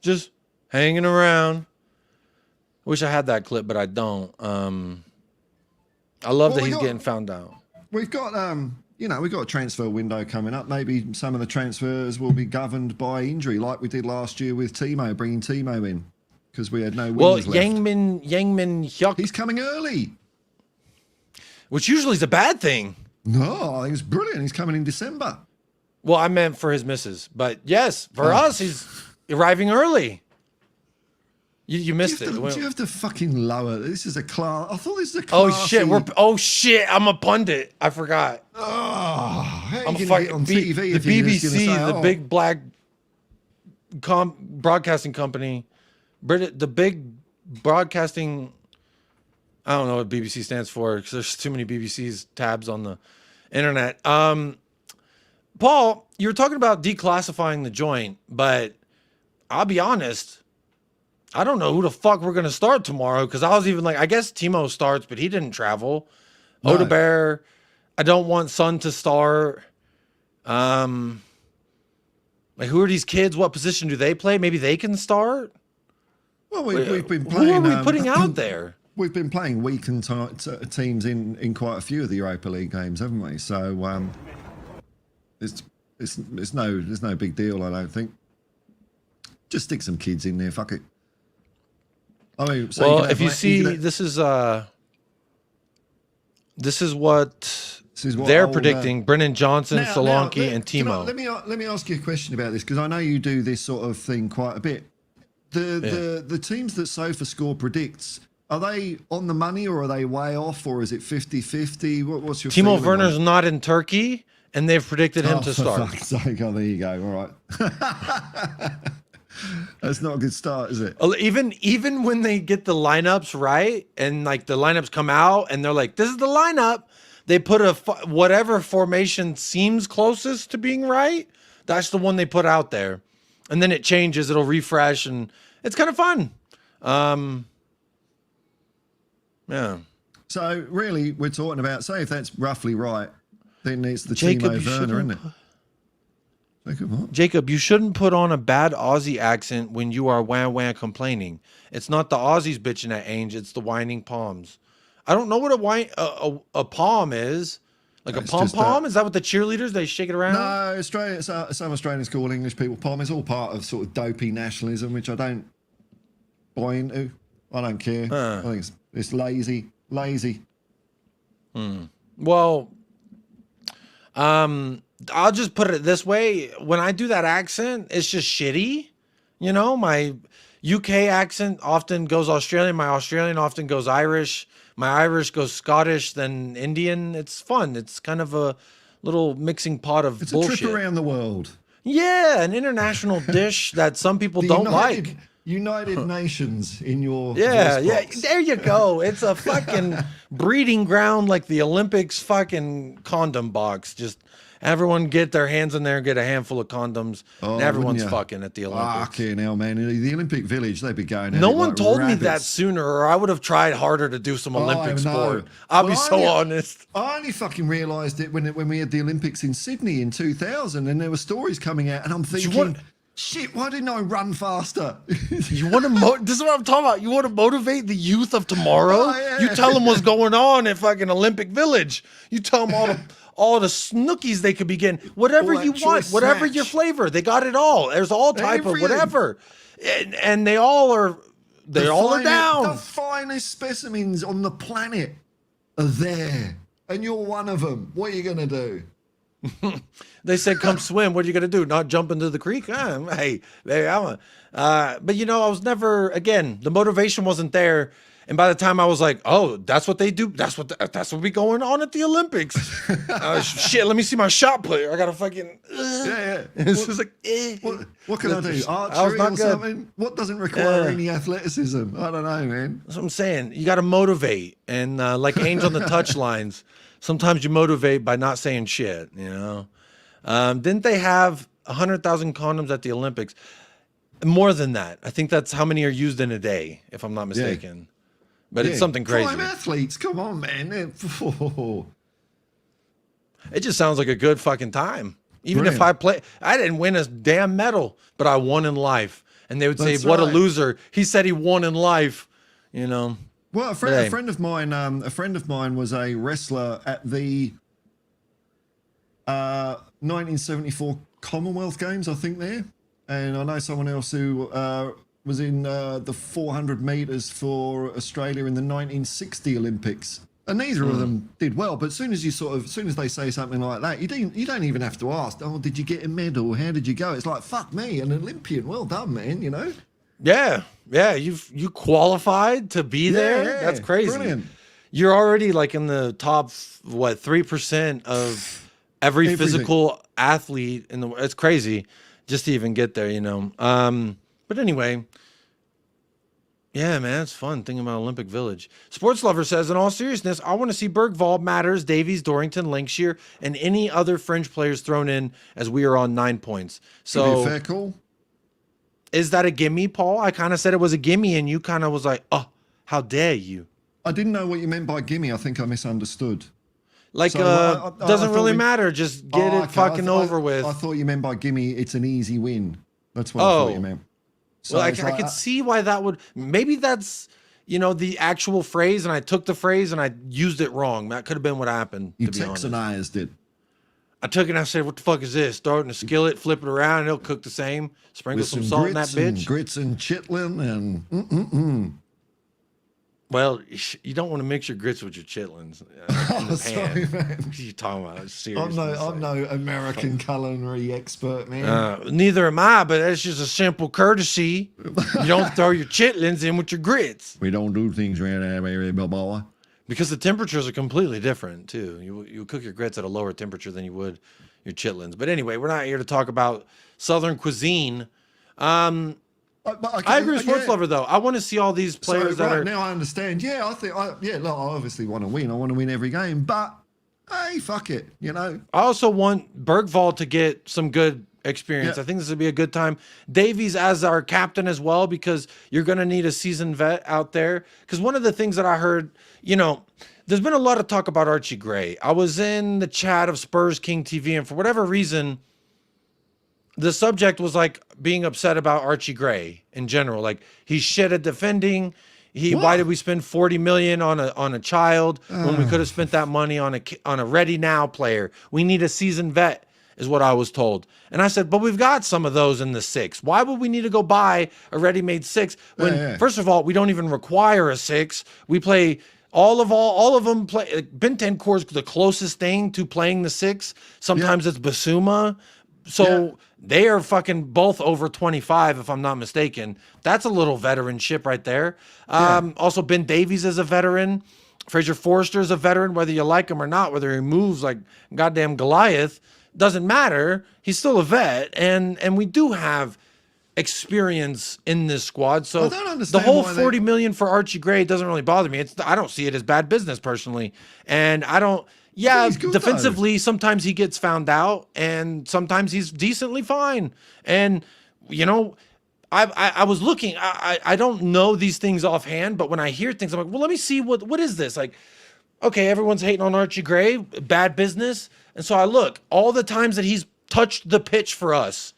Just hanging around." Wish I had that clip, but I don't. I love that he's getting found out. We've got, we've got a transfer window coming up. Maybe some of the transfers will be governed by injury, like we did last year with Timo, bringing Timo in because we had no Well, wings left. Yangmin Hyuk, He's coming early. which usually is a bad thing. No, I think it's brilliant. He's coming in December. Well, I meant for his missus, but yes, for us, he's arriving early. You missed it. Do you have to fucking lower? This is a class. I thought this was a Oh classy... shit! Oh shit! I'm a pundit. I forgot. Oh, how are I'm you going to fucking get on TV the if you're just BBC, gonna say, the oh, big black broadcasting company, the big broadcasting. I don't know what BBC stands for because there's too many BBC's tabs on the internet. Paul, you were talking about declassifying the joint, but I'll be honest. I don't know who the fuck we're gonna start tomorrow because I was even like, I guess Timo starts, but he didn't travel. No. Odebear, I don't want Son to start. Like who are these kids? What position do they play? Maybe they can start. Well, we've been playing. Who are we putting out there? We've been playing weakened teams in quite a few of the Europa League games, haven't we? So it's no big deal, I don't think. Just stick some kids in there. Fuck it. I mean, so Well, if you see, this is what they're predicting: Brennan Johnson, Solanke, and Timo. Let me ask you a question about this because I know you do this sort of thing quite a bit. The teams that SofaScore predicts, are they on the money or are they way off or is it 50-50? What's your Timo feeling Werner's on it? not in Turkey, and they've predicted him to for start. fuck's sake. Oh, there you go. All right. That's not a good start, is it? Even when they get the lineups right and like the lineups come out and they're like, this is the lineup, they put whatever formation seems closest to being right. That's the one they put out there. And then it changes, it'll refresh and it's kind of fun. Yeah. So really, we're talking about, say if that's roughly right, then it's the Jacob, Timo Werner, isn't it? Jacob, what? Jacob, you shouldn't put on a bad Aussie accent when you are wah complaining. It's not the Aussies bitching at Ange, it's the whining palms. I don't know what a palm is. Like It's a just pom-pom? Is that what the cheerleaders, they shake it around? No, Australia. Some Australians call English people pom. It's all part of sort of dopey nationalism, which I don't buy into. I don't care. I think it's lazy. Well, I'll just put it this way. When I do that accent, it's just shitty. You know, my UK accent often goes Australian. My Australian often goes Irish. My Irish goes Scottish, then Indian. It's fun. It's kind of a little mixing pot of bullshit. It's a trip around the world. Yeah, an international dish that some people don't like. United Nations in your Yeah, voice yeah. box. There you go. It's a fucking breeding ground like the Olympics fucking condom box. Just everyone get their hands in there, get a handful of condoms, and everyone's wouldn't ya? fucking at the Olympics. Fucking hell, man. The Olympic Village, they'd be going at No it one like told me that rabbits. sooner, or I would have tried harder to do some Olympic I sport. know. I'll Well, be so honest. I only fucking realised it when we had the Olympics in Sydney in 2000, and there were stories coming out, and I'm thinking, shit, why didn't I run faster? You want to this is what I'm talking about. You want to motivate the youth of tomorrow? Oh, yeah. You tell them what's going on at fucking Olympic Village. You tell them all the snookies they could be getting. Whatever All that you want, choice whatever snatch. your flavor. They got it all. There's all type of Everything. whatever. And they all are The down. finest specimens on the planet are there, and you're one of them. What are you going to do? They said, come swim. What are you going to do? Not jump into the creek? Hey, there I'm but you know, I was never, again, the motivation wasn't there. And by the time I was like, oh, that's what they do. That's what be going on at the Olympics. Shit, let me see my shot put. I got to fucking, Yeah. It's just like, eh. What can I do? I was Archery not or good. something? What doesn't require any athleticism? I don't know, man. That's what I'm saying. You got to motivate. And like Ange on the touchlines, sometimes you motivate by not saying shit, you know? Didn't they have 100,000 condoms at the Olympics? More than that. I think that's how many are used in a day, if I'm not mistaken. But it's something crazy. Prime athletes, come on, man. It just sounds like a good fucking time. Even if Brilliant. I didn't win a damn medal, but I won in life. And they would say, That's what a right. loser. He said he won in life, you know? Well, a Hey. friend of mine was a wrestler at the 1974 Commonwealth Games, I think there, and I know someone else who was in the 400 meters for Australia in the 1960 Olympics, and neither of them did well. But as soon as they say something like that, you don't even have to ask. Oh, did you get a medal? How did you go? It's like, fuck me, an Olympian. Well done, man. You know. Yeah. You qualified to be there. Yeah, That's crazy. brilliant. You're already like in the top 3% of every Everything. physical athlete in the. It's crazy just to even get there, you know. But anyway, yeah, man, it's fun thinking about Olympic Village. Sports Lover says, in all seriousness, I want to see Bergvall, Matters, Davies, Dorrington, Lankshear, and any other fringe players thrown in, as we are on 9 points. Could be a So fair call. is that a gimme, Paul? I kind of said it was a gimme, and you kind of was like, oh, how dare you? I didn't know what you meant by gimme. I think I misunderstood. Like, So, I doesn't thought really we- matter. Just get Oh, it okay. fucking I over with. I thought you meant by gimme, it's an easy win. That's what I thought you meant. So Well, I it's could like, see why that would. Maybe that's, you know, the actual phrase, and I took the phrase and I used it wrong. That could have been what happened. you To be honest, Texanized it. I took it and I said, "What the fuck is this?" Start in a skillet, flip it around, and it'll cook the same. Sprinkle With some salt in that bitch. grits and chitlin and Well, you don't want to mix your grits with your chitlins in the sorry, pan. man. What are you talking about? I'm Seriously, I'm no American culinary expert, man. neither am I, but that's just a simple courtesy. You don't throw your chitlins in with your grits. We don't do things around here, baby, boy. Because the temperatures are completely different too. You cook your grits at a lower temperature than you would your chitlins. But anyway, we're not here to talk about Southern cuisine. I agree with Sports Lover though. I want to see all these players that right, are. now I understand. Yeah, I think. Look, I obviously want to win. I want to win every game, but hey, fuck it. You know. I also want Bergvall to get some good experience. Yeah. I think this would be a good time. Davies as our captain as well, because you're going to need a seasoned vet out there. Because one of the things that I heard, you know, there's been a lot of talk about Archie Gray. I was in the chat of Spurs King TV, and for whatever reason, the subject was like being upset about Archie Gray in general. Like, he's shit at defending. Why did we spend 40 million on a child when we could have spent that money on a ready now player? We need a seasoned vet, is what I was told. And I said, but we've got some of those in the 6. Why would we need to go buy a ready-made 6 when, first of all, we don't even require a 6? We play all of them play. Bentancur's the closest thing to playing the 6. Sometimes it's Basuma. So they are fucking both over 25, if I'm not mistaken. That's a little veteranship right there. Also, Ben Davies is a veteran. Fraser Forster is a veteran, whether you like him or not, whether he moves like goddamn Goliath. doesn't matter. He's still a vet, and we do have experience in this squad. So I don't the understand whole why 40 million for Archie Gray doesn't really bother me. I don't see it as bad business personally, and I don't. Yeah, he's good, defensively, sometimes he gets found out, and sometimes he's decently fine. And you know, I was looking. I don't know these things offhand, but when I hear things, I'm like, well, let me see what is this like. Okay, everyone's hating on Archie Gray, bad business, and so I look all the times that he's touched the pitch for us,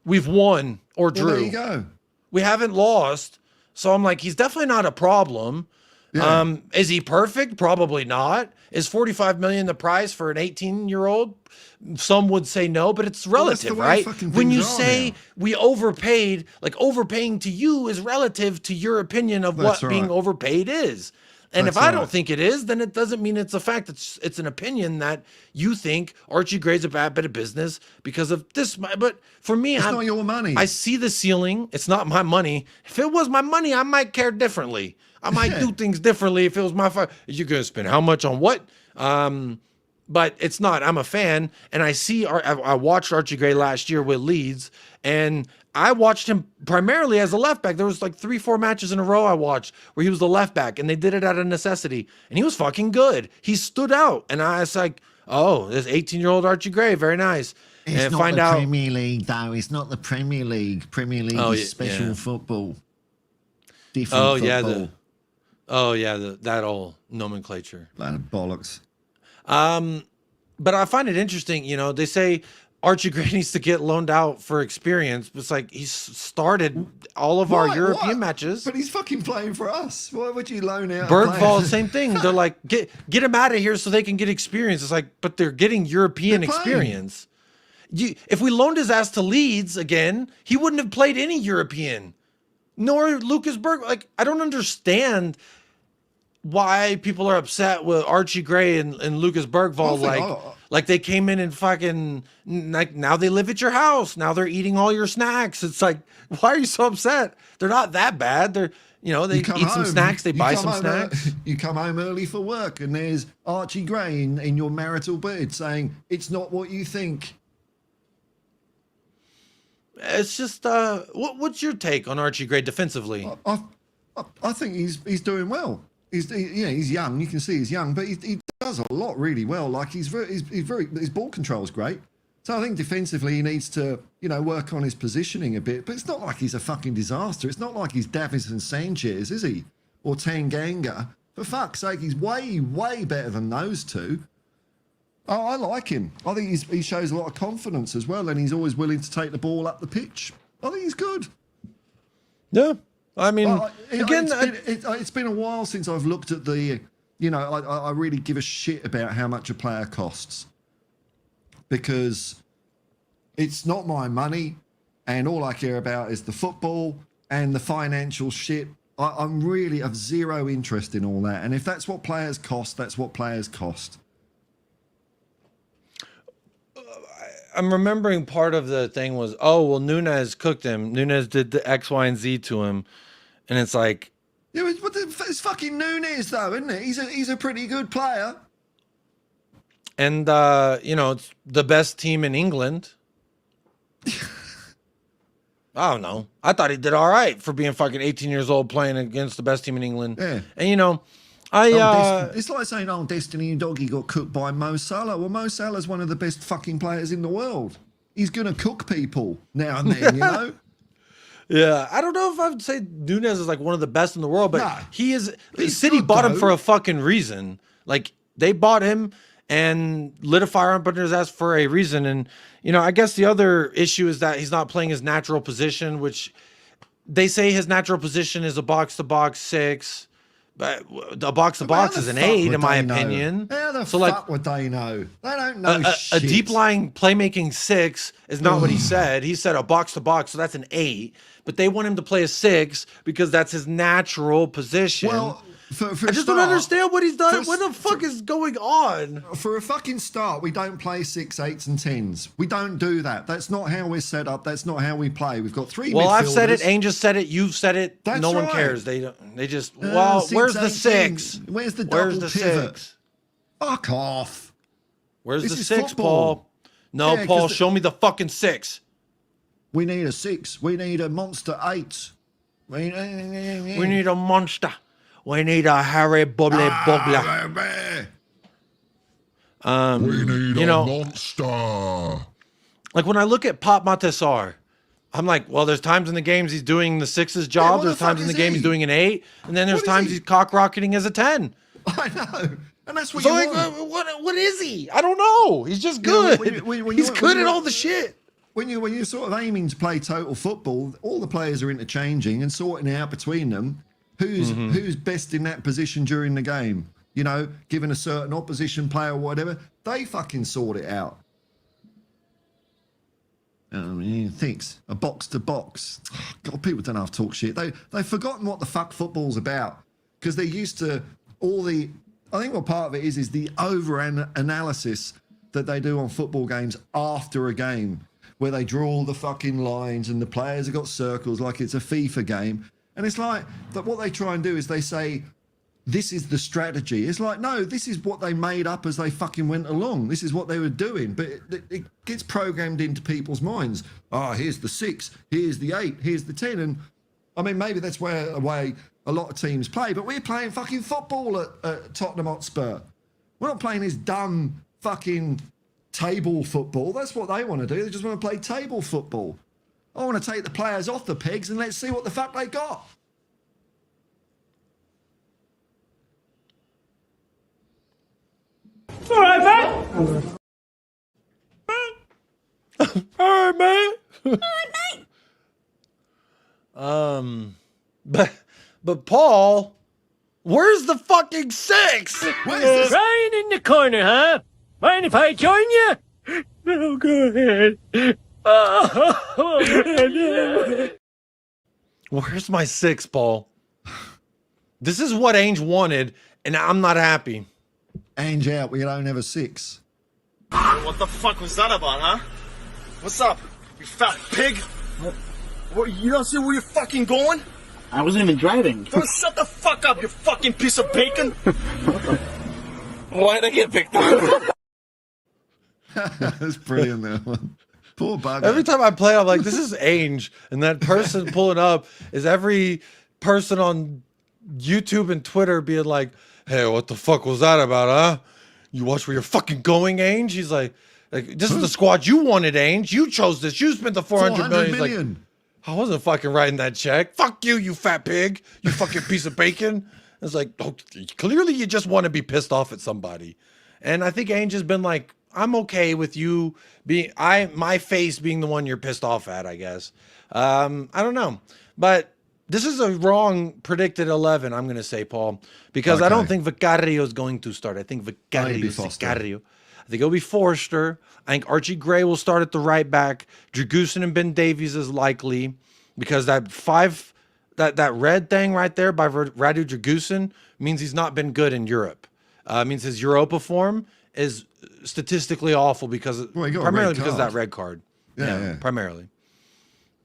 we've won or drew. Well, there you go. We haven't lost, so I'm like, he's definitely not a problem. Yeah. Is he perfect? Probably not. Is 45 million the price for an 18-year-old? Some would say no, but it's relative, the way right? fucking When you things are say now. we overpaid, like overpaying to you is relative to your opinion of That's what being right. overpaid is. And That's if I right. don't think it is, then it doesn't mean it's a fact. It's an opinion that you think Archie Gray's a bad bit of business because of this. But for me, It's not your money. I see the ceiling. It's not my money. If it was my money, I might care differently. I might do things differently if it was my you're gonna spend how much on what? But it's not. I'm a fan, and I watched Archie Gray last year with Leeds, and I watched him primarily as a left back. There was like 3-4 matches in a row I watched where he was the left back, and they did it out of necessity, and he was fucking good. He stood out, and I was like, oh, this 18-year-old Archie Gray, very nice. It's and not find the out. Premier League, though. It's not the Premier League. Premier League Oh, is special yeah. football. Different Oh football. yeah, that old nomenclature. That bollocks. But I find it interesting, you know, they say Archie Gray needs to get loaned out for experience, but it's like he's started all of our Why? European What? matches. But he's fucking playing for us. Why would you loan out? Bergvall, players? same thing. They're like, get him out of here so they can get experience. It's like, but they're getting European They're playing. experience. If we loaned his ass to Leeds again, he wouldn't have played any European. Nor Lucas Berg. Like, I don't understand why people are upset with Archie Gray and Lucas Bergvall. Like they came in and fucking, like, now they live at your house. Now they're eating all your snacks. It's like, why are you so upset? They're not that bad. They're, you know, they eat some snacks. They buy some snacks. You come home early for work, and there's Archie Gray in your marital bed saying it's not what you think. It's just, what's your take on Archie Gray defensively? I think he's doing well. He's young. You can see he's young, but he does a lot really well. Like his ball control is great. So I think defensively he needs to work on his positioning a bit. But it's not like he's a fucking disaster. It's not like he's Davison Sanchez, is he? Or Tanganga. For fuck's sake, he's way better than those two. Oh, I like him. I think he shows a lot of confidence as well, and he's always willing to take the ball up the pitch. I think he's good. Yeah. I mean, again, it's been a while since I've looked at the, I really give a shit about how much a player costs, because it's not my money, and all I care about is the football and the financial shit. I'm really of zero interest in all that, and if that's what players cost, that's what players cost. I'm remembering part of the thing was, oh, well, Nunez cooked him. Nunez did the X, Y, and Z to him. And it's like... Yeah, but it's fucking Nunez, though, isn't it? He's a pretty good player. And, it's the best team in England. I don't know. I thought he did all right for being fucking 18 years old playing against the best team in England. Yeah. And, it's like saying, oh, Destiny Doggy got cooked by Mo Salah. Well, Mo Salah's one of the best fucking players in the world. He's going to cook people now and then, Yeah, I don't know if I would say Nunez is like one of the best in the world, but he is. City good, bought him though. for a fucking reason. Like, they bought him and lit a fire under his ass for a reason. And, I guess the other issue is that he's not playing his natural position, which they say his natural position is a box-to-box 6. But a box-to-box is an 8, in my opinion. How the fuck would they know? They don't know a shit. deep-lying playmaking 6 is not what he said. He said a box-to-box, so that's an 8. But they want him to play a 6 because that's his natural position. Well, for I just don't understand what he's done. What the fuck is going on? For a fucking start, we don't play 6, 8s, and 10s. We don't do that. That's not how we're set up. That's not how we play. We've got 3 midfielders. Well, I've said it. Ainge just said it. You've said it. That's no one right. cares. They just, well, 6, where's the 8, 6? Where's the double pivot? 6? Fuck off. Where's This the is 6, football. Paul? No, Yeah, Paul, 'cause show me the fucking 6. we need a 6. We need a monster 8. We need a monster. We need a Harry Bubbly Bubbler. We need you a know, monster. like when I look at Pop Matessar, I'm like, well, there's times in the games he's doing the 6's job. what There's the fuck times in the is game he? he's doing an 8. And then there's What is times he? he's cock rocketing as a 10. I know. And that's what So you like, want. what is he? I don't know. He's just You know, good. when He's you- good when at you- all the shit. When you're sort of aiming to play total football, all the players are interchanging and sorting out between them who's best in that position during the game. You know, given a certain opposition player or whatever, they fucking sort it out. Thinks a box to box. God, people don't have to talk shit. They've forgotten what the fuck football's about because they're used to all the. I think what part of it is the over analysis that they do on football games after a game, where they draw the fucking lines and the players have got circles like it's a FIFA game, and it's like that. What they try and do is they say, this is the strategy. It's like, no, this is what they made up as they fucking went along. This is what they were doing. But it gets programmed into people's minds. Oh, here's the 6, here's the 8, here's the 10. And I mean, maybe that's where a lot of teams play, but we're playing fucking football at Tottenham Hotspur. We're not playing this dumb fucking table football. That's what they want to do. They just want to play table football. I want to take the players off the pegs and let's see what the fuck they got. All right, mate. All right, man. But Paul, where's the fucking 6? What is this? Right in the corner, huh? Mind if I join you? No, go ahead. Where's my 6, Paul? This is what Ange wanted, and I'm not happy. Ange out, we don't have a 6. What the fuck was that about, huh? What's up, you fat pig? What, you don't see where you're fucking going? I wasn't even driving. Don't shut the fuck up, you fucking piece of bacon! Why'd I get picked up? That's brilliant, that one. Poor bugger. Every time I play, I'm like, this is Ange, and that person pulling up is every person on YouTube and Twitter being like, hey, what the fuck was that about, huh? You watch where you're fucking going, Ange? He's like this is the squad you wanted, Ange. You chose this. You spent the 400 million. He's like, I wasn't fucking writing that check. Fuck you, you fat pig. You fucking piece of bacon. It's like, oh, clearly you just want to be pissed off at somebody. And I think Ange has been like, I'm okay with you being, my face being the one you're pissed off at, I guess. I don't know. But this is a wrong predicted 11, I'm going to say, Paul, because I don't think Vicario is going to start. I think Vicario. I think it'll be Forster. I think Archie Gray will start at the right back. Dragusin and Ben Davies is likely because that red thing right there by Radu Dragusin means he's not been good in Europe. Means his Europa form is statistically awful because primarily because of that red card. Yeah, primarily.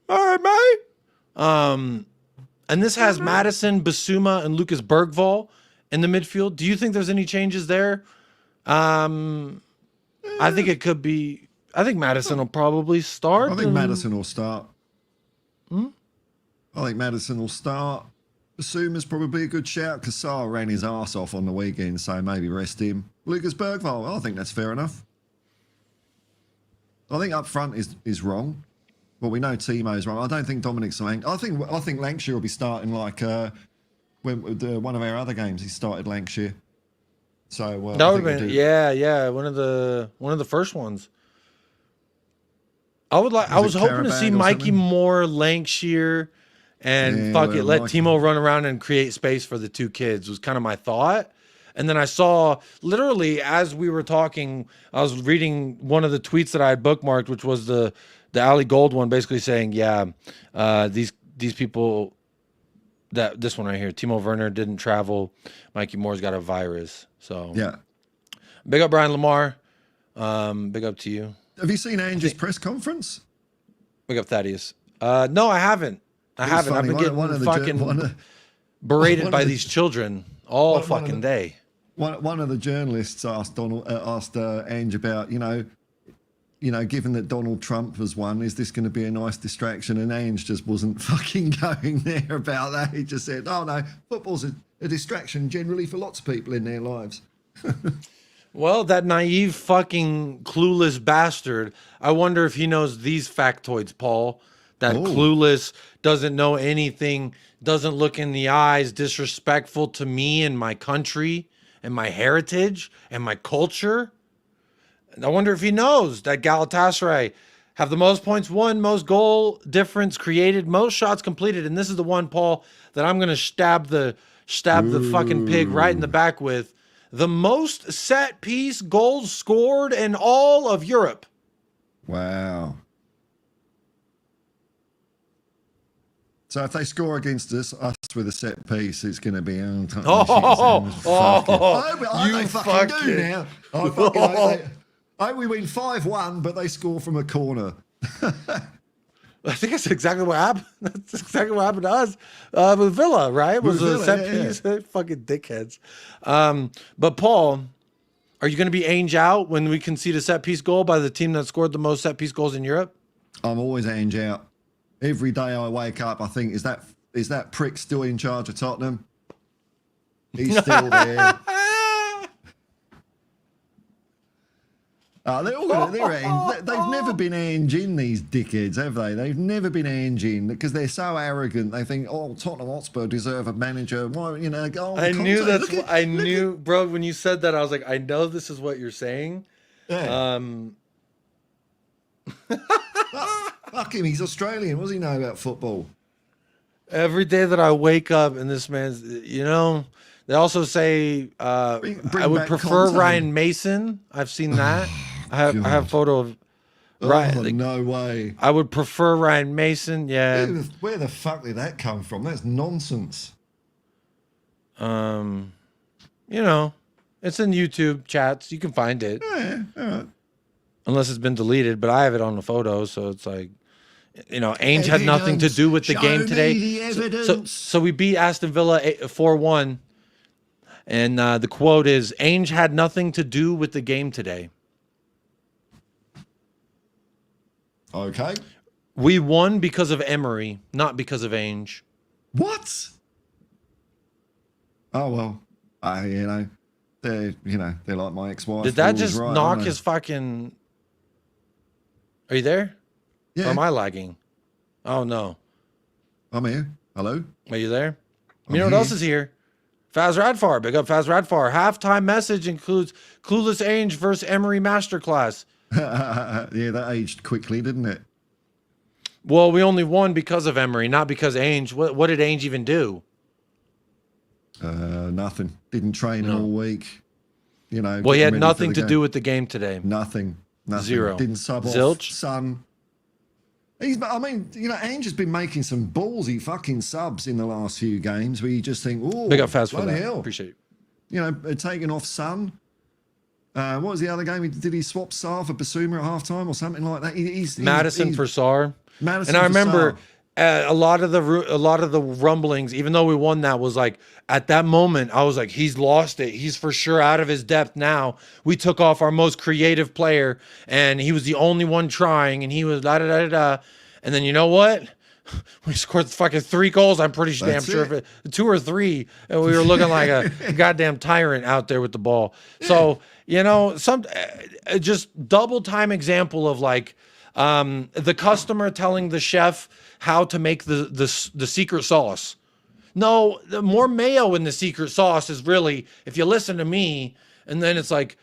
All right, mate. And this has Madison, Basuma, and Lucas Bergvall in the midfield. Do you think there's any changes there? I think it could be. I think Madison will probably start. I think Madison will start. I think Madison will start. Basuma's probably a good shout. Kassar ran his ass off on the weekend, so maybe rest him. Lucas Bergvall, I think that's fair enough. I think up front is wrong. Well, we know Timo's wrong. I don't think Dominic's Lancashire. I think Lancashire will be starting like when one of our other games he started Lancashire. So that would have been one of the first ones. I was hoping to see Mikey Moore, Lancashire, and let Timo run around and create space for the two kids was kind of my thought. And then I saw literally as we were talking, I was reading one of the tweets that I had bookmarked, which was the Ali Gold one, basically saying, these people, this one right here, Timo Werner didn't travel, Mikey Moore's got a virus. So big up Brian Lamar, big up to you. Have you seen Ange's press conference? Big up Thaddeus. No, I haven't. I've been getting berated by these children all fucking day. One of the journalists asked Ange about, you know, given that Donald Trump has won, is this going to be a nice distraction? And Ange just wasn't fucking going there about that. He just said, oh no, football's a distraction generally for lots of people in their lives. Well, that naive fucking clueless bastard. I wonder if he knows these factoids, Paul. That clueless, doesn't know anything, doesn't look in the eyes, disrespectful to me and my country and my heritage and my culture. I wonder if he knows that Galatasaray have the most points won, most goal difference created, most shots completed. And this is the one, Paul, that I'm going to stab the fucking pig right in the back with. The most set piece goals scored in all of Europe. Wow. So if they score against us with a set piece, it's going to be you fucking do now. I hope we win 5-1, but they score from a corner. I think that's exactly what happened. That's exactly what happened to us with Villa, right? It was a set piece. Yeah. Fucking dickheads. But Paul, are you going to be Ange out when we concede a set piece goal by the team that scored the most set piece goals in Europe? I'm always Ange out. Every day I wake up, I think, is that prick still in charge of Tottenham? He's still there. They've never been Ange in, these dickheads, have they? They've never been Ange in because they're so arrogant. They think, oh, Tottenham Hotspur deserve a manager. Why, you know? Oh, I knew that's what I knew, bro. When you said that, I was like, I know this is what you're saying. Yeah. Fuck him. He's Australian. What does he know about football? Every day that I wake up and this man's, you know. They also say I would prefer Ryan Mason. I've seen that. I have a photo of Ryan. Like, no way. I would prefer Ryan Mason. Yeah. Where the fuck did that come from? That's nonsense. You know, it's in YouTube chats. You can find it. Yeah. All right. Unless it's been deleted, but I have it on the photo, so it's like, you know, Ainge had nothing to do with the game today. So we beat Aston Villa 4-1. And the quote is, Ainge had nothing to do with the game today. Okay. We won because of Emery, not because of Ainge. What? Oh, well, they're like my ex-wife. Did that just knock his fucking... Are you there? Yeah. Or am I lagging? Oh, no. I'm here. Hello? Are you there? You know what else is here? Faz Radfar, big up Faz Radfar. Halftime message includes Clueless Ainge versus Emery Masterclass. Yeah, that aged quickly, didn't it? Well, we only won because of Emery, not because Ainge. What did Ainge even do? Nothing. Didn't train all week. You know. Well, he had nothing to do with the game today. Nothing. Zero. Didn't sub Zilch? off Son. Ainge has been making some ballsy fucking subs in the last few games where you just think, oh, big up Faz for that. Hell. Appreciate it. You know, taking off Son. What was the other game? Did he swap Sarr for Basuma at halftime or something like that? Madison for Sarr. Madison and I remember Sarr. a lot of the rumblings, even though we won, that was like at that moment I was like, he's lost it. He's for sure out of his depth now. We took off our most creative player, and he was the only one trying, and he was da da da da. And then you know what? We scored fucking 3 goals. I'm pretty damn sure if it 2 or 3, and we were looking like a goddamn tyrant out there with the ball. So you know, just double time example of like the customer telling the chef how to make the secret sauce. No, the more mayo in the secret sauce is really, if you listen to me, and then it's like,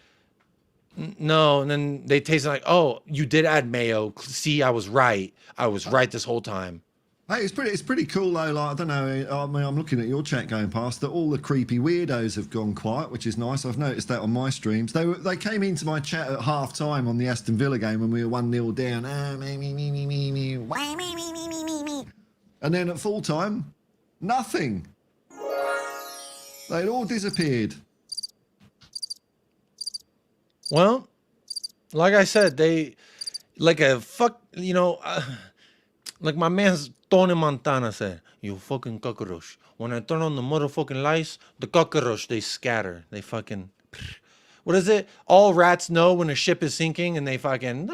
no, and then they taste it like, oh, you did add mayo. See, I was right. I was right this whole time. Hey, it's pretty cool though. Like, I don't know. I mean, I'm looking at your chat going past that all the creepy weirdos have gone quiet, which is nice. I've noticed that on my streams. They came into my chat at half time on the Aston Villa game when we were 1-0 down. And then at full time, nothing. They'd all disappeared. Well, like I said, they like a fuck, you know, like my man's Tony Montana said, you fucking cockroach. When I turn on the motherfucking lights, the cockroach, they scatter. They fucking, what is it? All rats know when a ship is sinking and they fucking,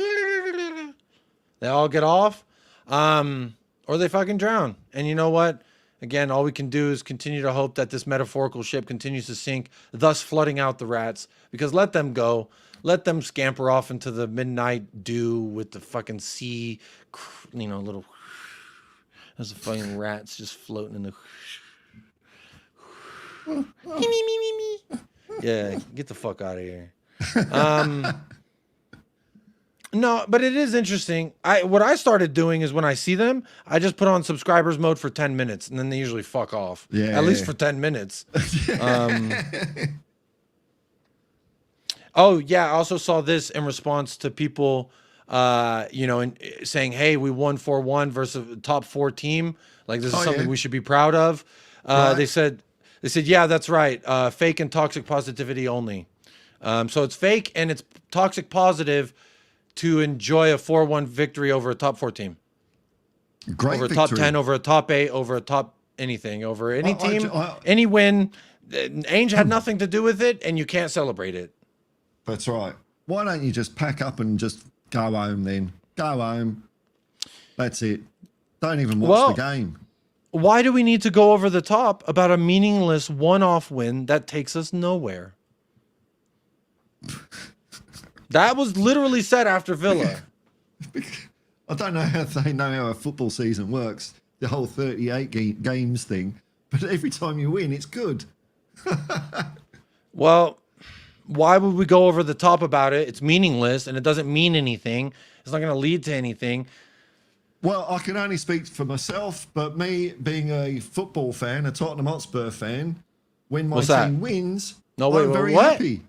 They all get off, or they fucking drown. And you know what? Again, all we can do is continue to hope that this metaphorical ship continues to sink, thus flooding out the rats. Because let them go. Let them scamper off into the midnight dew with the fucking sea, little... There's the fucking rats just floating in the... Yeah, get the fuck out of here. No, but it is interesting. What I started doing is when I see them, I just put on subscribers mode for 10 minutes, and then they usually fuck off. Yeah, at least for 10 minutes. Oh yeah, I also saw this in response to people, saying, "Hey, we won 4-1 versus a top 4 team. Like this is something we should be proud of." Right. They said, "Yeah, that's right. Fake and toxic positivity only. So it's fake and it's toxic positive to enjoy a 4-1 victory over a top 4 team. Great over a victory. top 10, over a top 8, over a top anything, over any team, any win. Ange had nothing to do with it, and you can't celebrate it." That's right. Why don't you just pack up and just go home then? Go home. That's it. Don't even watch the game. Why do we need to go over the top about a meaningless one-off win that takes us nowhere? That was literally said after Villa. I don't know how they know how a football season works, the whole 38 games thing, but every time you win, it's good. Well, why would we go over the top about it? It's meaningless and it doesn't mean anything. It's not going to lead to anything. Well, I can only speak for myself, but me being a football fan, a Tottenham Hotspur fan, when my team wins, I'm very happy.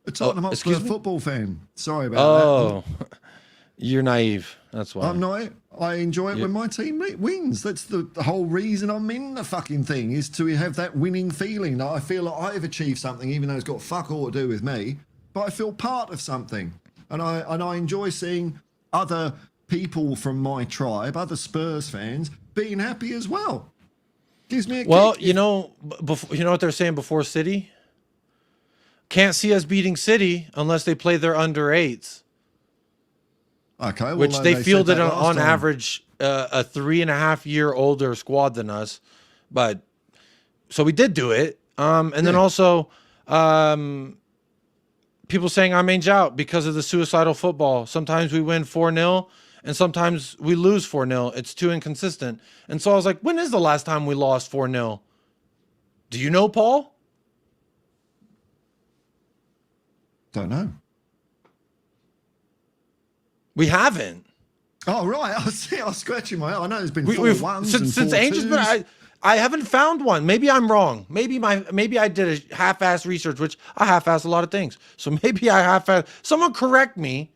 A Tottenham Hotspur football fan. Sorry about that. Oh, you're naive. That's why. I'm not. I enjoy it when my team wins. That's the whole reason I'm in the fucking thing, is to have that winning feeling. That I feel like I've achieved something, even though it's got fuck all to do with me. But I feel part of something, and I enjoy seeing other people from my tribe, other Spurs fans, being happy as well. Gives me a kick. You know what they're saying before City? Can't see us beating City unless they play their under 8s. Okay, well, which they fielded on time. average a 3.5 year older squad than us, but so we did do it. And then also people saying I'm Ange out because of the suicidal football. Sometimes we win 4-0 and sometimes we lose 4-0. It's too inconsistent. And so I was like, when is the last time we lost 4-0? Do you know, Paul? Don't know. We haven't. Oh right, I was scratching my head. I know there's been 4-1s and since Ange's been. I haven't found one. Maybe I'm wrong. Maybe I did a half-ass research, which I half-ass a lot of things. So maybe I half-ass. Someone correct me.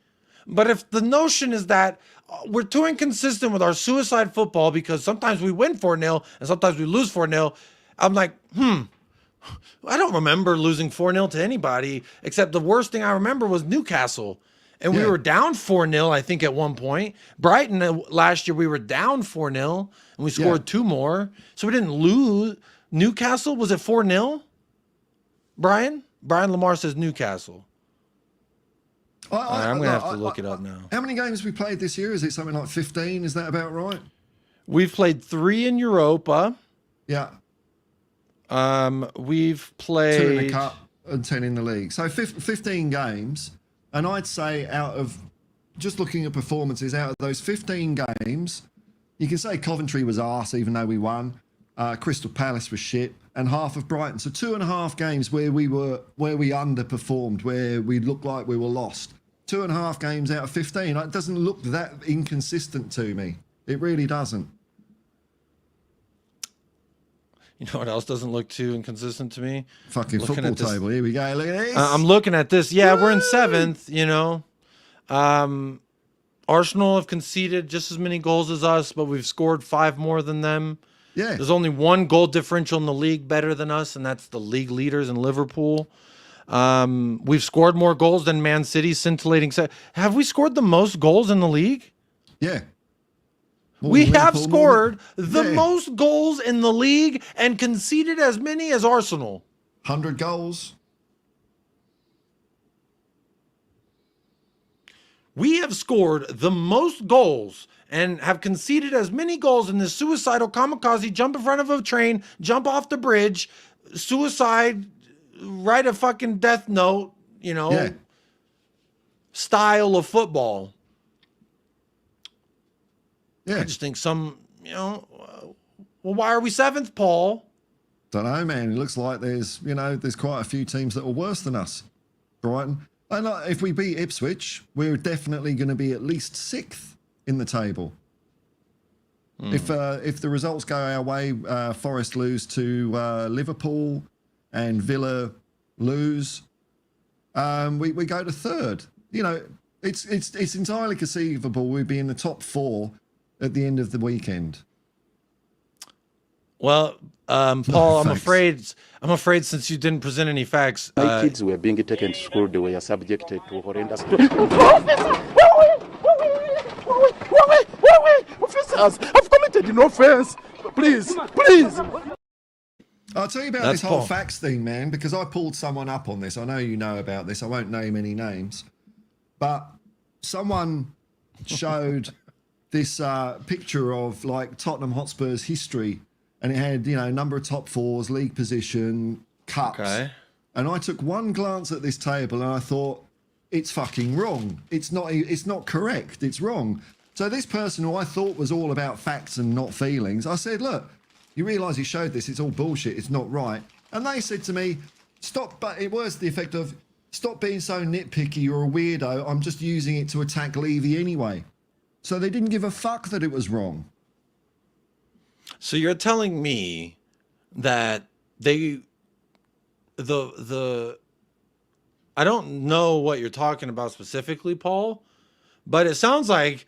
But if the notion is that we're too inconsistent with our suicide football because sometimes we win 4-0 and sometimes we lose 4-0, I'm like, I don't remember losing 4-0 to anybody, except the worst thing I remember was Newcastle. And we were down 4-0, I think, at one point. Brighton, last year, we were down 4-0, and we scored 2 more. So we didn't lose. Newcastle, was it 4-0? Brian Lamar says Newcastle. I'm going to have to look it up now. How many games have we played this year? Is it something like 15? Is that about right? We've played 3 in Europa. Yeah. We've played 2 in the cup and 10 in the league. So 15 games. And I'd say out of, just looking at performances, out of those 15 games, you can say Coventry was arse, even though we won. Crystal Palace was shit, and half of Brighton. So 2.5 games where we underperformed, where we looked like we were lost. 2.5 games out of 15. It doesn't look that inconsistent to me. It really doesn't. You know what else doesn't look too inconsistent to me? Fucking football table. Here we go. Look at this. I'm looking at this. Yeah, we're in 7th, you know. Arsenal have conceded just as many goals as us, but we've scored 5 more than them. Yeah. There's only 1 goal differential in the league better than us, and that's the league leaders in Liverpool. We've scored more goals than Man City, scintillating. Have we scored the most goals in the league? Yeah. We have scored the most goals in the league and conceded as many as Arsenal. 100 goals. We have scored the most goals and have conceded as many goals in this suicidal kamikaze jump in front of a train, jump off the bridge, suicide, write a fucking death note, style of football. Yeah. I just think well, why are we 7th, Paul? Don't know, man. It looks like there's quite a few teams that are worse than us. Brighton. And if we beat Ipswich, we're definitely going to be at least 6th in the table. If the results go our way, Forest lose to Liverpool and Villa lose, we go to 3rd. It's entirely conceivable we'd be in the top 4 at the end of the weekend. Well, Paul, I'm afraid since you didn't present any facts. My kids were being taken to school. They were subjected to horrendous. Officers, I've committed no offense. Please. I'll tell you about this whole facts thing, man, because I pulled someone up on this. I know you know about this. I won't name any names. But someone showed this picture of like Tottenham Hotspur's history, and it had, number of top 4s, league position, cups. Okay. And I took one glance at this table and I thought, it's fucking wrong. It's not correct. It's wrong. So this person who I thought was all about facts and not feelings, I said, look, you realise he showed this. It's all bullshit. It's not right. And they said to me, stop, but it was the effect of, stop being so nitpicky. You're a weirdo. I'm just using it to attack Levy anyway. So they didn't give a fuck that it was wrong. So you're telling me that I don't know what you're talking about specifically, Paul, but it sounds like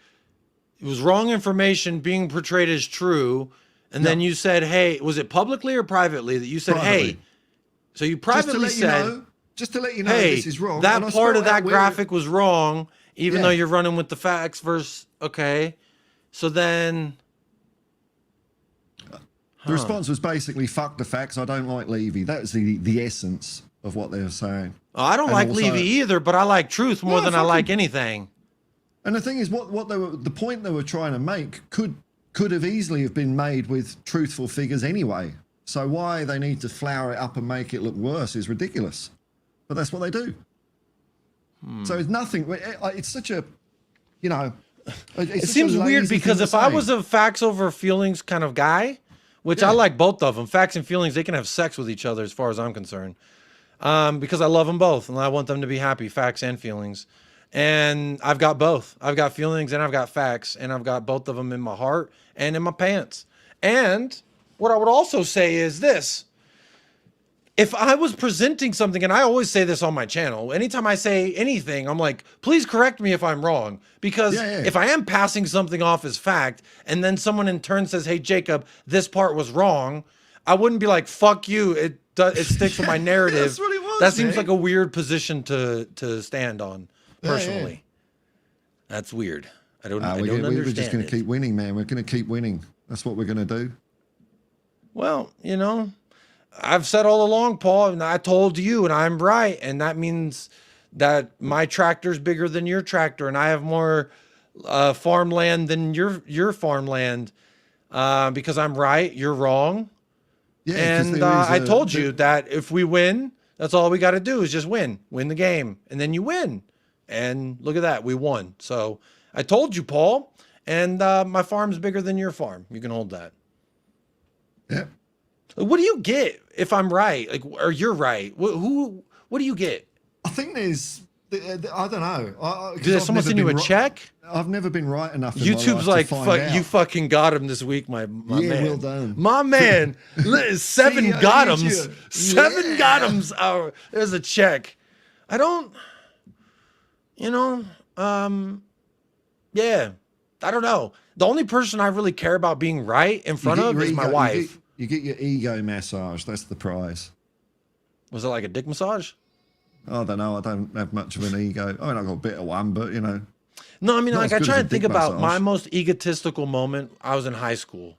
it was wrong information being portrayed as true. And then you said, hey, was it publicly or privately that you said, Privately. hey, so you privately said, just to let you know, hey, this is wrong. that And I part of spelled out that where- graphic was wrong, even Yeah. though you're running with the facts versus, okay. So then... The response was basically, fuck the facts, I don't like Levy. That was the essence of what they were saying. Oh, I don't And like also- Levy either, but I like truth more than I fucking- like anything. And the thing is, the point they were trying to make could have easily have been made with truthful figures anyway. So why they need to flower it up and make it look worse is ridiculous. But that's what they do. So it's nothing. It's such a, It seems weird because if I was a facts over feelings kind of guy, which I like both of them, facts and feelings, they can have sex with each other as far as I'm concerned. Because I love them both and I want them to be happy, facts and feelings. And I've got both. I've got feelings and I've got facts, and I've got both of them in my heart and in my pants. And what I would also say is this. If I was presenting something, and I always say this on my channel, anytime I say anything, I'm like, please correct me if I'm wrong. Because if I am passing something off as fact, and then someone in turn says, hey, Jacob, this part was wrong, I wouldn't be like, fuck you. It sticks with my narrative. That's what it was, that seems man. like a weird position to stand on, personally. That's weird. I don't understand We're just going it. to keep winning, man. We're going to keep winning. That's what we're going to do. Well, I've said all along, Paul, and I told you, and I'm right. And that means that my tractor's bigger than your tractor, and I have more farmland than your farmland because I'm right, you're wrong. Yeah, and I told you that if we win, that's all we got to do is just win the game, and then you win. And look at that, we won. So I told you, Paul, and my farm's bigger than your farm. You can hold that. Yeah. What do you get if I'm right? Or you're right? What do you get? I think there's, I don't know. Did someone send you a check? I've never been right enough. In YouTube's my like, life to find fuck, out. you fucking got him this week, my Yeah, man. well done. My man, 7 got I need hims. you. 7 got hims. There's a check. I don't, yeah, I don't know. The only person I really care about being right in front of is my wife. You get your ego massage. That's the prize. Was it like a dick massage? I don't know. I don't have much of an ego. I mean, I've got a bit of one, but No, I mean, Not like as I good try as a and think dick about massage. my most egotistical moment. I was in high school.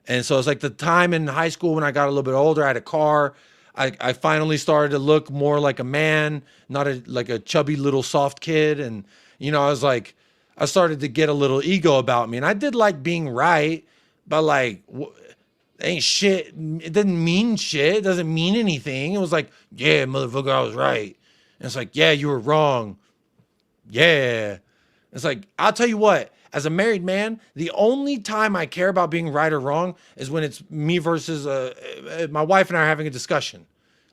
And so it's like the time in high school when I got a little bit older, I had a car. I finally started to look more like a man, not like a chubby little soft kid. And, I was like, I started to get a little ego about me. And I did like being right, but like, ain't shit. It didn't mean shit. It doesn't mean anything. It was like, yeah, motherfucker, I was right. And it's like, yeah, you were wrong. Yeah. It's like, I'll tell you what, as a married man, the only time I care about being right or wrong is when it's me versus my wife and I are having a discussion,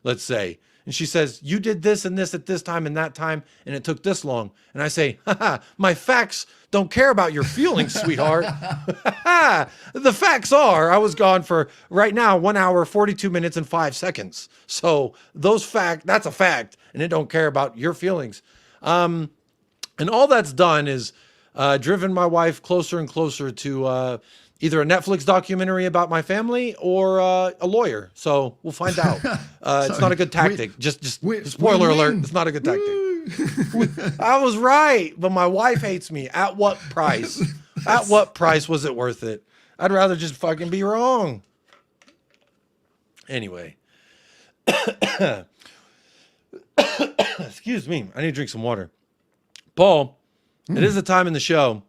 let's say. And she says, you did this and this at this time and that time, and it took this long. And I say, haha, my facts don't care about your feelings, sweetheart. The facts are, I was gone for right now 1 hour, 42 minutes and 5 seconds. So that's a fact, and it don't care about your feelings. And all that's done is driven my wife closer and closer to either a Netflix documentary about my family or a lawyer. So we'll find out. It's not a good tactic. Just spoiler alert. It's not a good tactic. I was right, but my wife hates me. At what price? At what price was it worth it? I'd rather just fucking be wrong. Anyway. Excuse me. I need to drink some water. Paul, it is a time in the show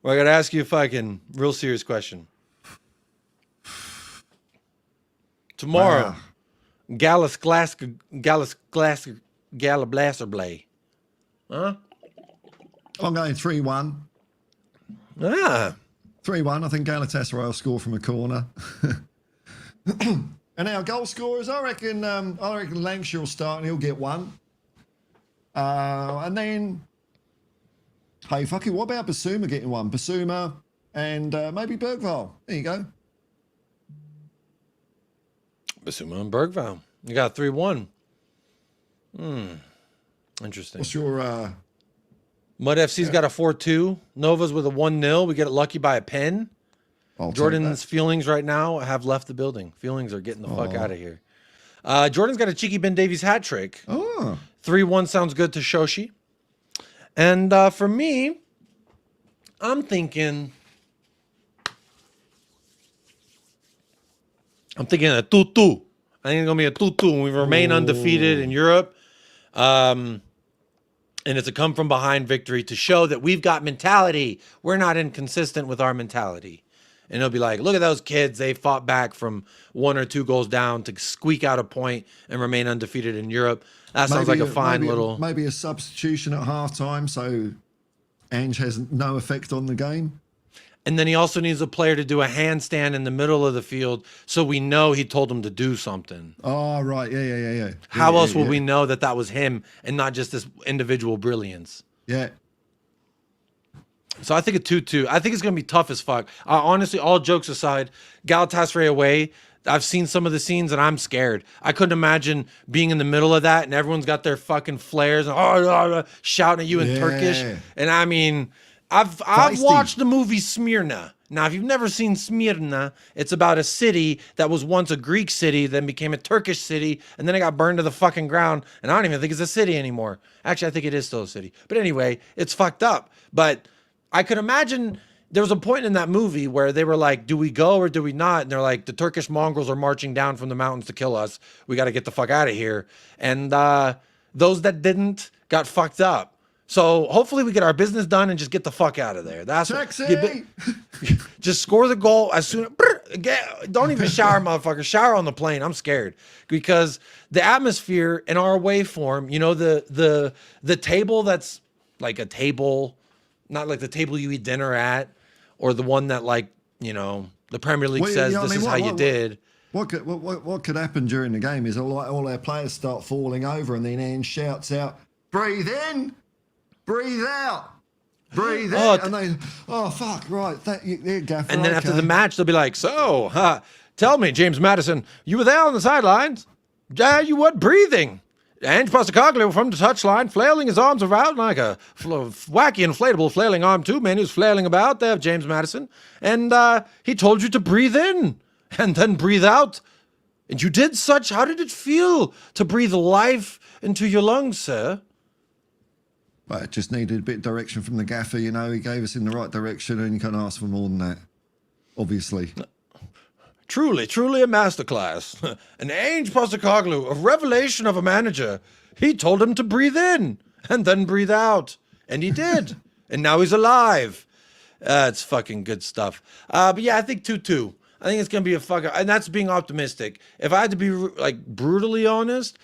where I got to ask you a fucking real serious question. Tomorrow, Galatasaray. Huh? I'm going 3-1. 3-1. I think Galatasaray will score from a corner. And our goal scorers, I reckon Lancashire will start and he'll get one. And then, hey, fuck it, what about Basuma getting one? Basuma and maybe Bergvall. There you go. Basuma and Bergvall. You got 3-1. Interesting. What's your... Mud FC's got a 4-2. Nova's with a 1-0. We get it lucky by a pen. Jordan's feelings right now have left the building. Feelings are getting the fuck out of here. Jordan's got a cheeky Ben Davies hat trick. 3-1 sounds good to Shoshi. And for me, I'm thinking a 2-2. I think it's going to be a 2-2. We remain undefeated in Europe. And it's a come from behind victory to show that we've got mentality. We're not inconsistent with our mentality. And it'll be like, look at those kids. They fought back from 1 or 2 goals down to squeak out a point and remain undefeated in Europe. That sounds like a fine little... Maybe a substitution at halftime so Ange has no effect on the game. And then he also needs a player to do a handstand in the middle of the field so we know he told him to do something. Oh, right. Yeah. How else will we know that was him and not just this individual brilliance? Yeah. So I think a 2-2. I think it's going to be tough as fuck. Honestly, all jokes aside, Galatasaray away, I've seen some of the scenes and I'm scared. I couldn't imagine being in the middle of that and everyone's got their fucking flares and shouting at you in Turkish. And I mean, I've watched the movie Smyrna. Now, if you've never seen Smyrna, it's about a city that was once a Greek city, then became a Turkish city, and then it got burned to the fucking ground. And I don't even think it's a city anymore. Actually, I think it is still a city. But anyway, it's fucked up. But I could imagine there was a point in that movie where they were like, do we go or do we not? And they're like, the Turkish mongrels are marching down from the mountains to kill us. We got to get the fuck out of here. And those that didn't got fucked up. So hopefully we get our business done and just get the fuck out of there. That's just score the goal as soon. Don't even shower, motherfucker. Shower on the plane. I'm scared because the atmosphere in our away form. You know the table that's like a table. Not like the table you eat dinner at, or the one that the Premier League says this is how you did. What could happen during the game is all our players start falling over, and then Ange shouts out, "Breathe in, breathe out, breathe in," and they, oh fuck, right, Gaffer. And then after the match, they'll be like, "So, tell me, James Maddison, you were there on the sidelines? You weren't breathing." Ange Postecoglou from the touchline, flailing his arms around like a wacky inflatable flailing arm too. Man, he was flailing about there, James Maddison. And he told you to breathe in and then breathe out. And you did such. How did it feel to breathe life into your lungs, sir? Well, it just needed a bit of direction from the gaffer. He gave us in the right direction, and you can't ask for more than that, obviously. Truly a masterclass. An Ange Postecoglou, a revelation of a manager. He told him to breathe in and then breathe out. And he did. And now he's alive. It's fucking good stuff. But yeah, I think 2-2. I think it's going to be a fucking... And that's being optimistic. If I had to be, like, brutally honest,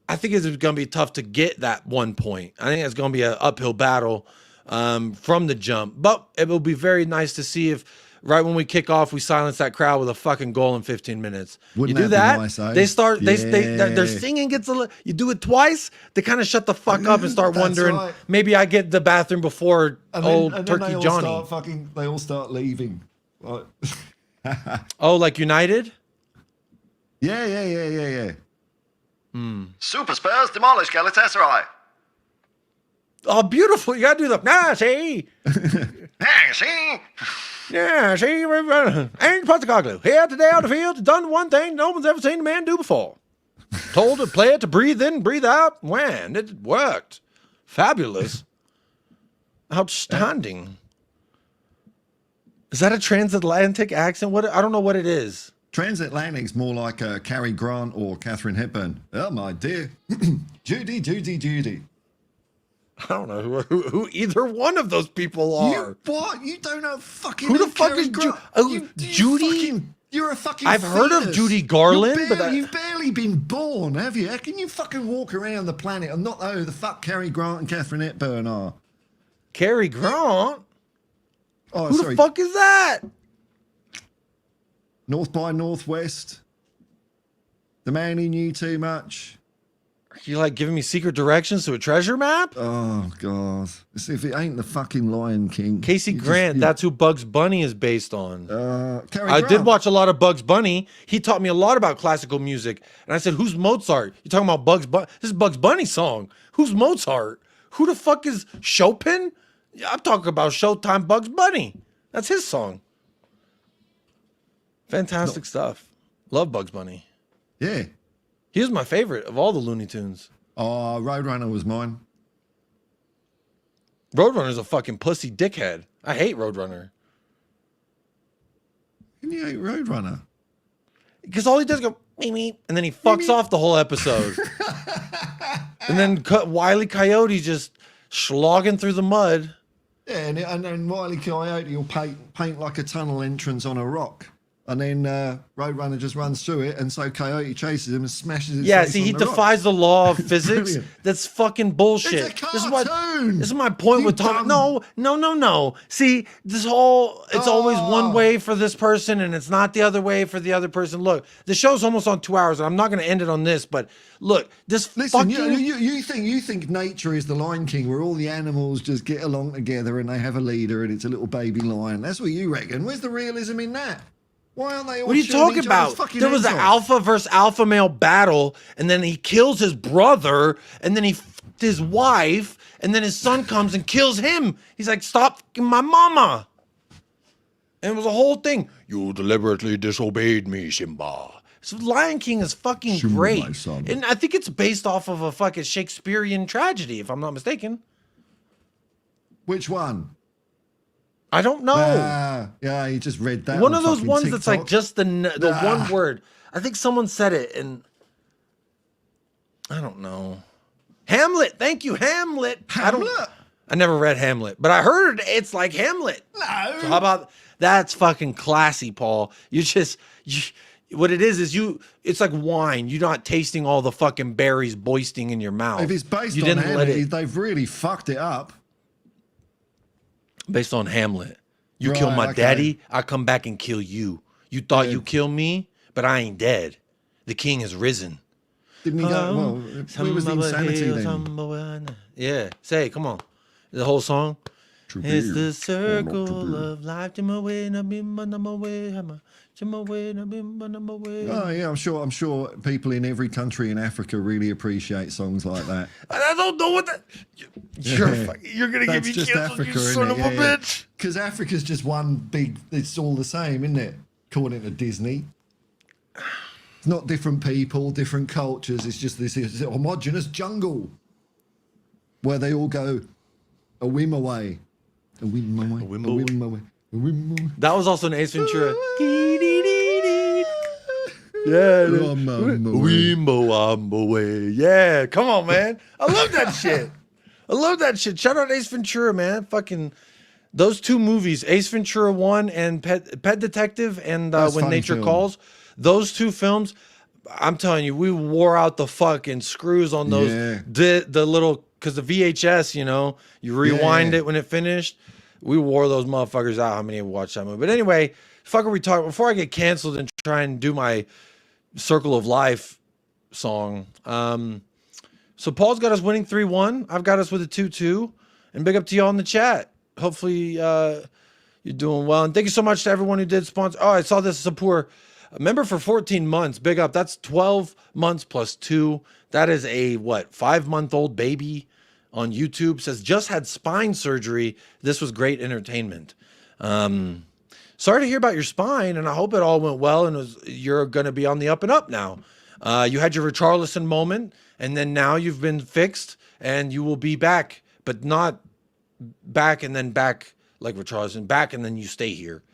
I think it's going to be tough to get that 1 point. I think it's going to be an uphill battle from the jump. But it will be very nice to see if... Right when we kick off, we silence that crowd with a fucking goal in 15 minutes. Wouldn't you do that that, be nice, eh? they start, Yeah. their singing gets a little, you do it twice, they kind of shut the fuck up and start That's wondering, right. maybe I get the bathroom before old and Turkey they all Johnny. they all start leaving. Like, Oh, like United? yeah. Super Spurs demolish Galatasaray. Oh, beautiful. You got to do the, see? Hey, see? Yeah, see? Ange Postecoglou here today on the field. Done one thing no one's ever seen a man do before. Told the player to breathe in, breathe out. Man, it worked. Fabulous. Outstanding. Is that a transatlantic accent? What? I don't know what it is. Transatlantic's more like Cary Grant or Catherine Hepburn. Oh, my dear. Judy. I don't know who either one of those people are. You what? You don't know fucking Who the fuck Cary is Grant. Judy? You're a fucking I've heard of fetus. Judy Garland, but you've barely been born, have you? How can you fucking walk around the planet and not know who the fuck Cary Grant and Catherine Hepburn are? Cary Grant? Oh, Who sorry. the fuck is that? North by Northwest. The man who knew too much. Are you like giving me secret directions to a treasure map? Oh, God. As if it ain't the fucking Lion King. Casey Grant, that's who Bugs Bunny is based on. Cary I Grant. did watch a lot of Bugs Bunny. He taught me a lot about classical music. And I said, who's Mozart? You're talking about Bugs Bunny? This is Bugs Bunny's song. Who's Mozart? Who the fuck is Chopin? Yeah, I'm talking about Showtime Bugs Bunny. That's his song. Fantastic stuff. Love Bugs Bunny. Yeah. He was my favorite of all the Looney Tunes. Oh, Roadrunner was mine. Roadrunner's a fucking pussy dickhead. I hate Roadrunner. Can you hate Roadrunner? Because all he does is go, me, and then he fucks off the whole episode. And then Wile E. Coyote just slogging through the mud. Yeah, and then Wile E. Coyote will paint like a tunnel entrance on a rock. And then Roadrunner just runs through it, and so Coyote chases him and smashes his face See, on he the defies the law of physics. Brilliant. That's fucking bullshit. It's a cartoon. This is my point with Tom. No. See, this whole, it's always one way for this person, and it's not the other way for the other person. Look, the show's almost on 2 hours, and I'm not going to end it on this, but look, this Listen, fucking... you think nature is the Lion King, where all the animals just get along together and they have a leader and it's a little baby lion. That's what you reckon. Where's the realism in that? Why aren't they all What are you shooting talking each other's about? fucking There was an heads off? alpha versus alpha male battle, and then he kills his brother, and then he f***ed his wife, and then his son comes and kills him. He's like, stop f***ing my mama. And it was a whole thing. You deliberately disobeyed me, Simba. So Lion King is fucking Simba, great. my son. And I think it's based off of a fucking Shakespearean tragedy, if I'm not mistaken. Which one? I don't know. Yeah, you just read that. One on of those fucking ones that's like TikTok. just the one word. I think someone said it, and I don't know. Hamlet. Thank you, Hamlet. I never read Hamlet, but I heard it's like Hamlet. No. So how about that's fucking classy, Paul? What it is it's like wine. You're not tasting all the fucking berries bursting in your mouth. If it's based you on didn't let Hamlet, it. they've really fucked it up. Based on Hamlet. You Right, kill my okay. daddy, I come back and kill you. You thought you kill me, but I ain't dead. The king has risen. Didn't he go? Well, where was the insanity then? Yeah, say, come on. The whole song. True It's beer. the Oh, circle of life. Oh yeah, I'm sure people in every country in Africa really appreciate songs like that. I don't know what that. You're gonna give That's me just canceled, Africa, you son of a bitch. Because Africa's just one big. It's all the same, isn't it? According to Disney, it's not different people, different cultures. It's just this homogenous jungle where they all go a whim away, a whim away, a whim away, a whim away. That was also an Ace Ventura. Yeah. Wimbo Away. Yeah, come on, man. I love that shit. I love that shit. Shout out Ace Ventura, man. Fucking those two movies, Ace Ventura 1 and Pet Detective and When Nature Calls. Those two films, I'm telling you, we wore out the fucking screws on those. The little, because the VHS, you know, you rewind it when it finished. We wore those motherfuckers out. How many have watched that movie? But anyway, fuck are we talking? Before I get canceled and try and do my Circle of Life song. So Paul's got us winning 3-1. I've got us with a 2-2. And big up to y'all in the chat. Hopefully you're doing well. And thank you so much to everyone who did sponsor. Oh, I saw this Sapur. Member for 14 months. Big up. That's 12 months plus 2. That is a, what, 5-month-old baby on YouTube. Says, just had spine surgery. This was great entertainment. Sorry to hear about your spine, and I hope it all went well and you're going to be on the up and up now. You had your Richarlison moment, and then now you've been fixed, and you will be back, but not back and then back like Richarlison, back and then you stay here.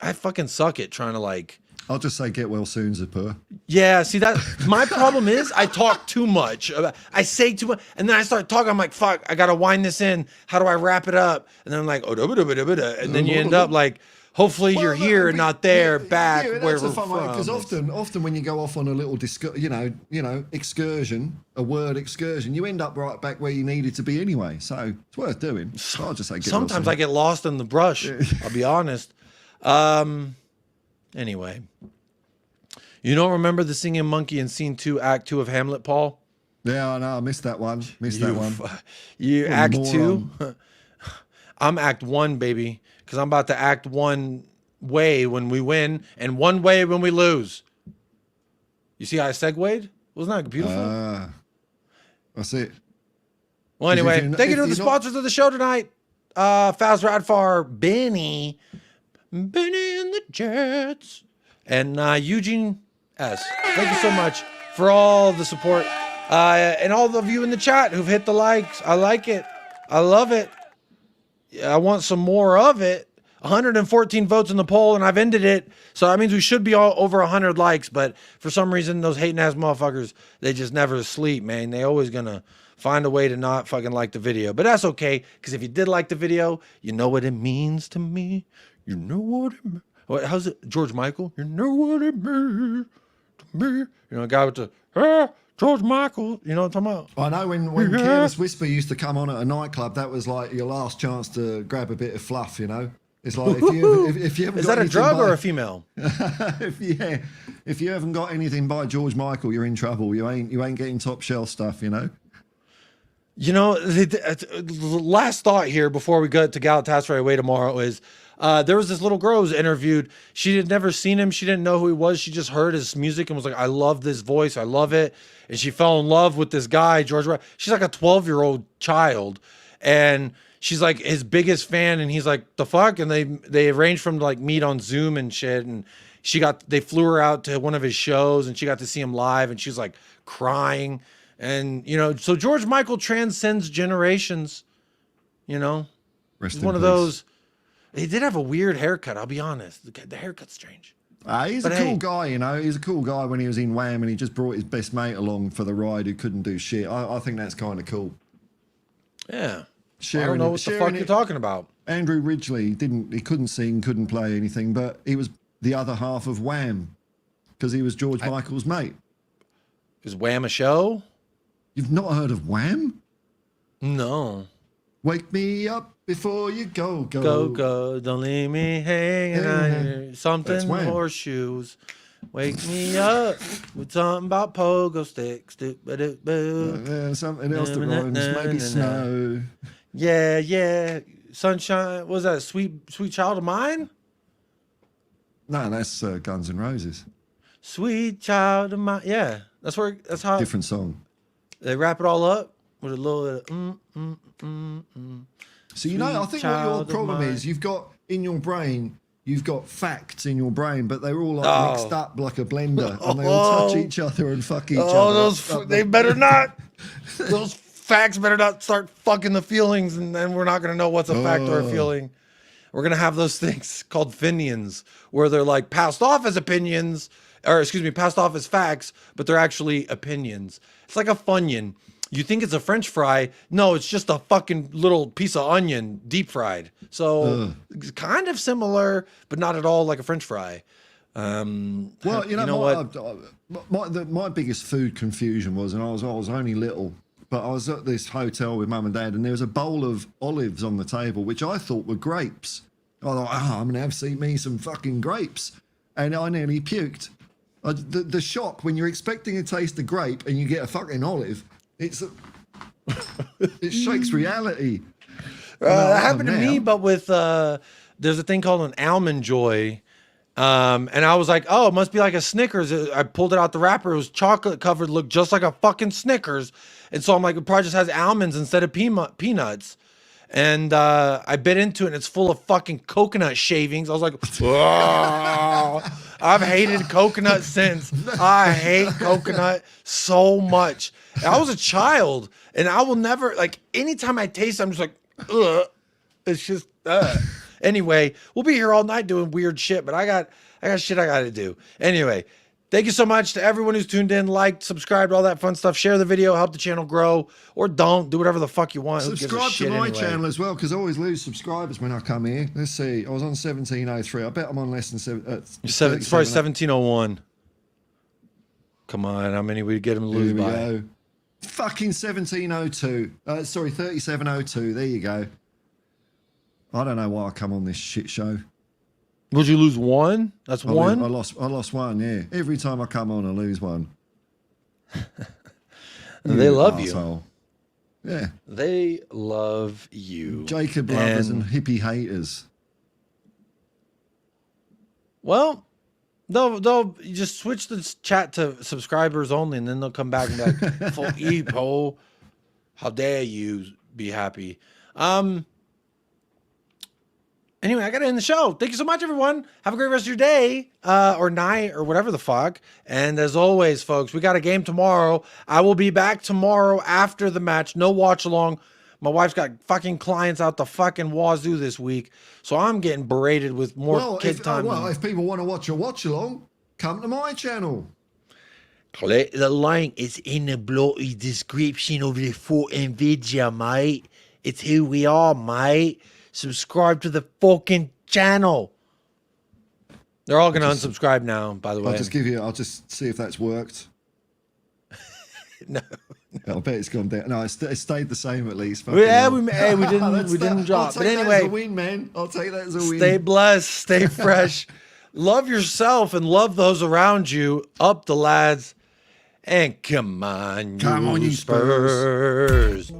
I fucking suck at trying to like... I'll just say get well soon, Zapur. Yeah, see, that my problem is I talk too much. I say too much, and then I start talking. I'm like, fuck, I got to wind this in. How do I wrap it up? And then I'm like, oh, and then you end up like, hopefully you're here and not there, back where we're from. Because often when you go off on a little, excursion, a word excursion, you end up right back where you needed to be anyway. So it's worth doing. So I'll just say get sometimes well soon. I get lost in the brush. I'll be honest. Anyway, you don't remember the singing monkey in scene 2, act 2 of Hamlet, Paul? Yeah, I know. I missed that one. You act 2? I'm act 1, baby. Because I'm about to act 1 way when we win and 1 way when we lose. You see how I segued? Wasn't that beautiful? That's it. Well, anyway, thank you to the sponsors of the show tonight. Faz Radfar, Benny and the Jets, and Eugene S. Thank you so much for all the support. And all of you in the chat who've hit the likes. I like it. I love it. I want some more of it. 114 votes in the poll, and I've ended it. So that means we should be all over 100 likes. But for some reason, those hating ass motherfuckers, they just never sleep, man. They always gonna find a way to not fucking like the video. But that's okay, because if you did like the video, you know what it means to me. You know what it means. How's it? George Michael? You know what it means to me. You know, a guy with the, George Michael. You know what I'm talking about? I know when Careless Whisper used to come on at a nightclub, that was like your last chance to grab a bit of fluff, you know? It's like, if you haven't Is got that a drug or by, a female? if you haven't got anything by George Michael, you're in trouble. You ain't getting top shelf stuff, you know? You know, last thought here before we go to Galatasaray away tomorrow is there was this little girl who was interviewed. She had never seen him. She didn't know who he was. She just heard his music and was like, I love this voice. I love it. And she fell in love with this guy, George. She's like a 12-year-old child. And she's like his biggest fan. And he's like, the fuck? And they arranged for him to like meet on Zoom and shit. And they flew her out to one of his shows and she got to see him live. And she's like crying. And, you know, so George Michael transcends generations, you know. He's one of those. He did have a weird haircut, I'll be honest. The haircut's strange. He's a cool guy, you know. He's a cool guy when he was in Wham and he just brought his best mate along for the ride who couldn't do shit. I think that's kind of cool. Yeah. I don't know what the fuck you're talking about. Andrew Ridgeley he couldn't sing, couldn't play anything, but he was the other half of Wham because he was George Michael's mate. Is Wham a show? You've not heard of Wham? No. Wake me up before you go. Go. Don't leave me hanging on your something horseshoes. Wake me up with something about pogo sticks. Something else that rhymes. Maybe snow. Yeah. Sunshine. What was that? Sweet Child of Mine? No, that's Guns N' Roses. Sweet Child of Mine. Yeah. That's how. Different song. They wrap it all up with a little So, you know, I think what your problem is, you've got in your brain, you've got facts in your brain, but they're all like mixed up like a blender, and they all touch each other and fuck each other. They better not. Those facts better not start fucking the feelings, and then we're not going to know what's a fact or a feeling. We're going to have those things called Finians, where they're like passed off as opinions, or excuse me, passed off as facts, but they're actually opinions. It's like a Funyun. you think it's a French fry. No, it's just a fucking little piece of onion deep fried. So it's kind of similar, but not at all like a French fry. Well, you know what? My biggest food confusion was, and I was only little, but I was at this hotel with mum and dad, and there was a bowl of olives on the table, which I thought were grapes. I thought, I'm gonna have me some fucking grapes, and I nearly puked. The shock when you're expecting to taste a grape and you get a fucking olive, it shakes reality. That happened to me, but with there's a thing called an Almond Joy. And I was like, oh, it must be like a Snickers. I pulled it out the wrapper. It was chocolate covered, looked just like a fucking Snickers. And so I'm like, it probably just has almonds instead of peanuts. And I bit into it, and it's full of fucking coconut shavings. I was like, whoa. I've hated coconut since. I hate coconut so much. And I was a child, and I will never, like, anytime I taste it, I'm just like, ugh. It's just, Anyway, we'll be here all night doing weird shit, but I got shit I got to do. Anyway, thank you so much to everyone who's tuned in, liked, subscribed, all that fun stuff. Share the video, help the channel grow, or don't. Do whatever the fuck you want. Subscribe to my channel as well, because I always lose subscribers when I come here. Let's see. I was on 1703. I bet I'm on less than 7. It's probably 1701. Come on, how many we get him to lose by? Go. Fucking 1702. Sorry, 3702. There you go. I don't know why I come on this shit show. Would you lose one? That's one? I lost one, yeah. Every time I come on, I lose one. They love you. Yeah. They love you. Jacob lovers and hippie haters. Well, they'll just switch the chat to subscribers only, and then they'll come back and be like, fuck you, Paul. How dare you be happy? Anyway, I got to end the show. Thank you so much, everyone. Have a great rest of your day or night or whatever the fuck. And as always, folks, we got a game tomorrow. I will be back tomorrow after the match. No watch along. My wife's got fucking clients out the fucking wazoo this week. So I'm getting berated with more kid time. If people want to watch a watch along, come to my channel. Click the link. It's in the bloody description of the fucking video, mate. It's who we are, mate. Subscribe to the fucking channel. They're all going to unsubscribe now, by the way. I'll just see if that's worked. No. I bet it's gone down. No, it stayed the same at least. We didn't drop. But anyway, that as a win, man. I'll take that as a win. Stay blessed, stay fresh. Love yourself and love those around you. Up the lads. And come on, you Spurs.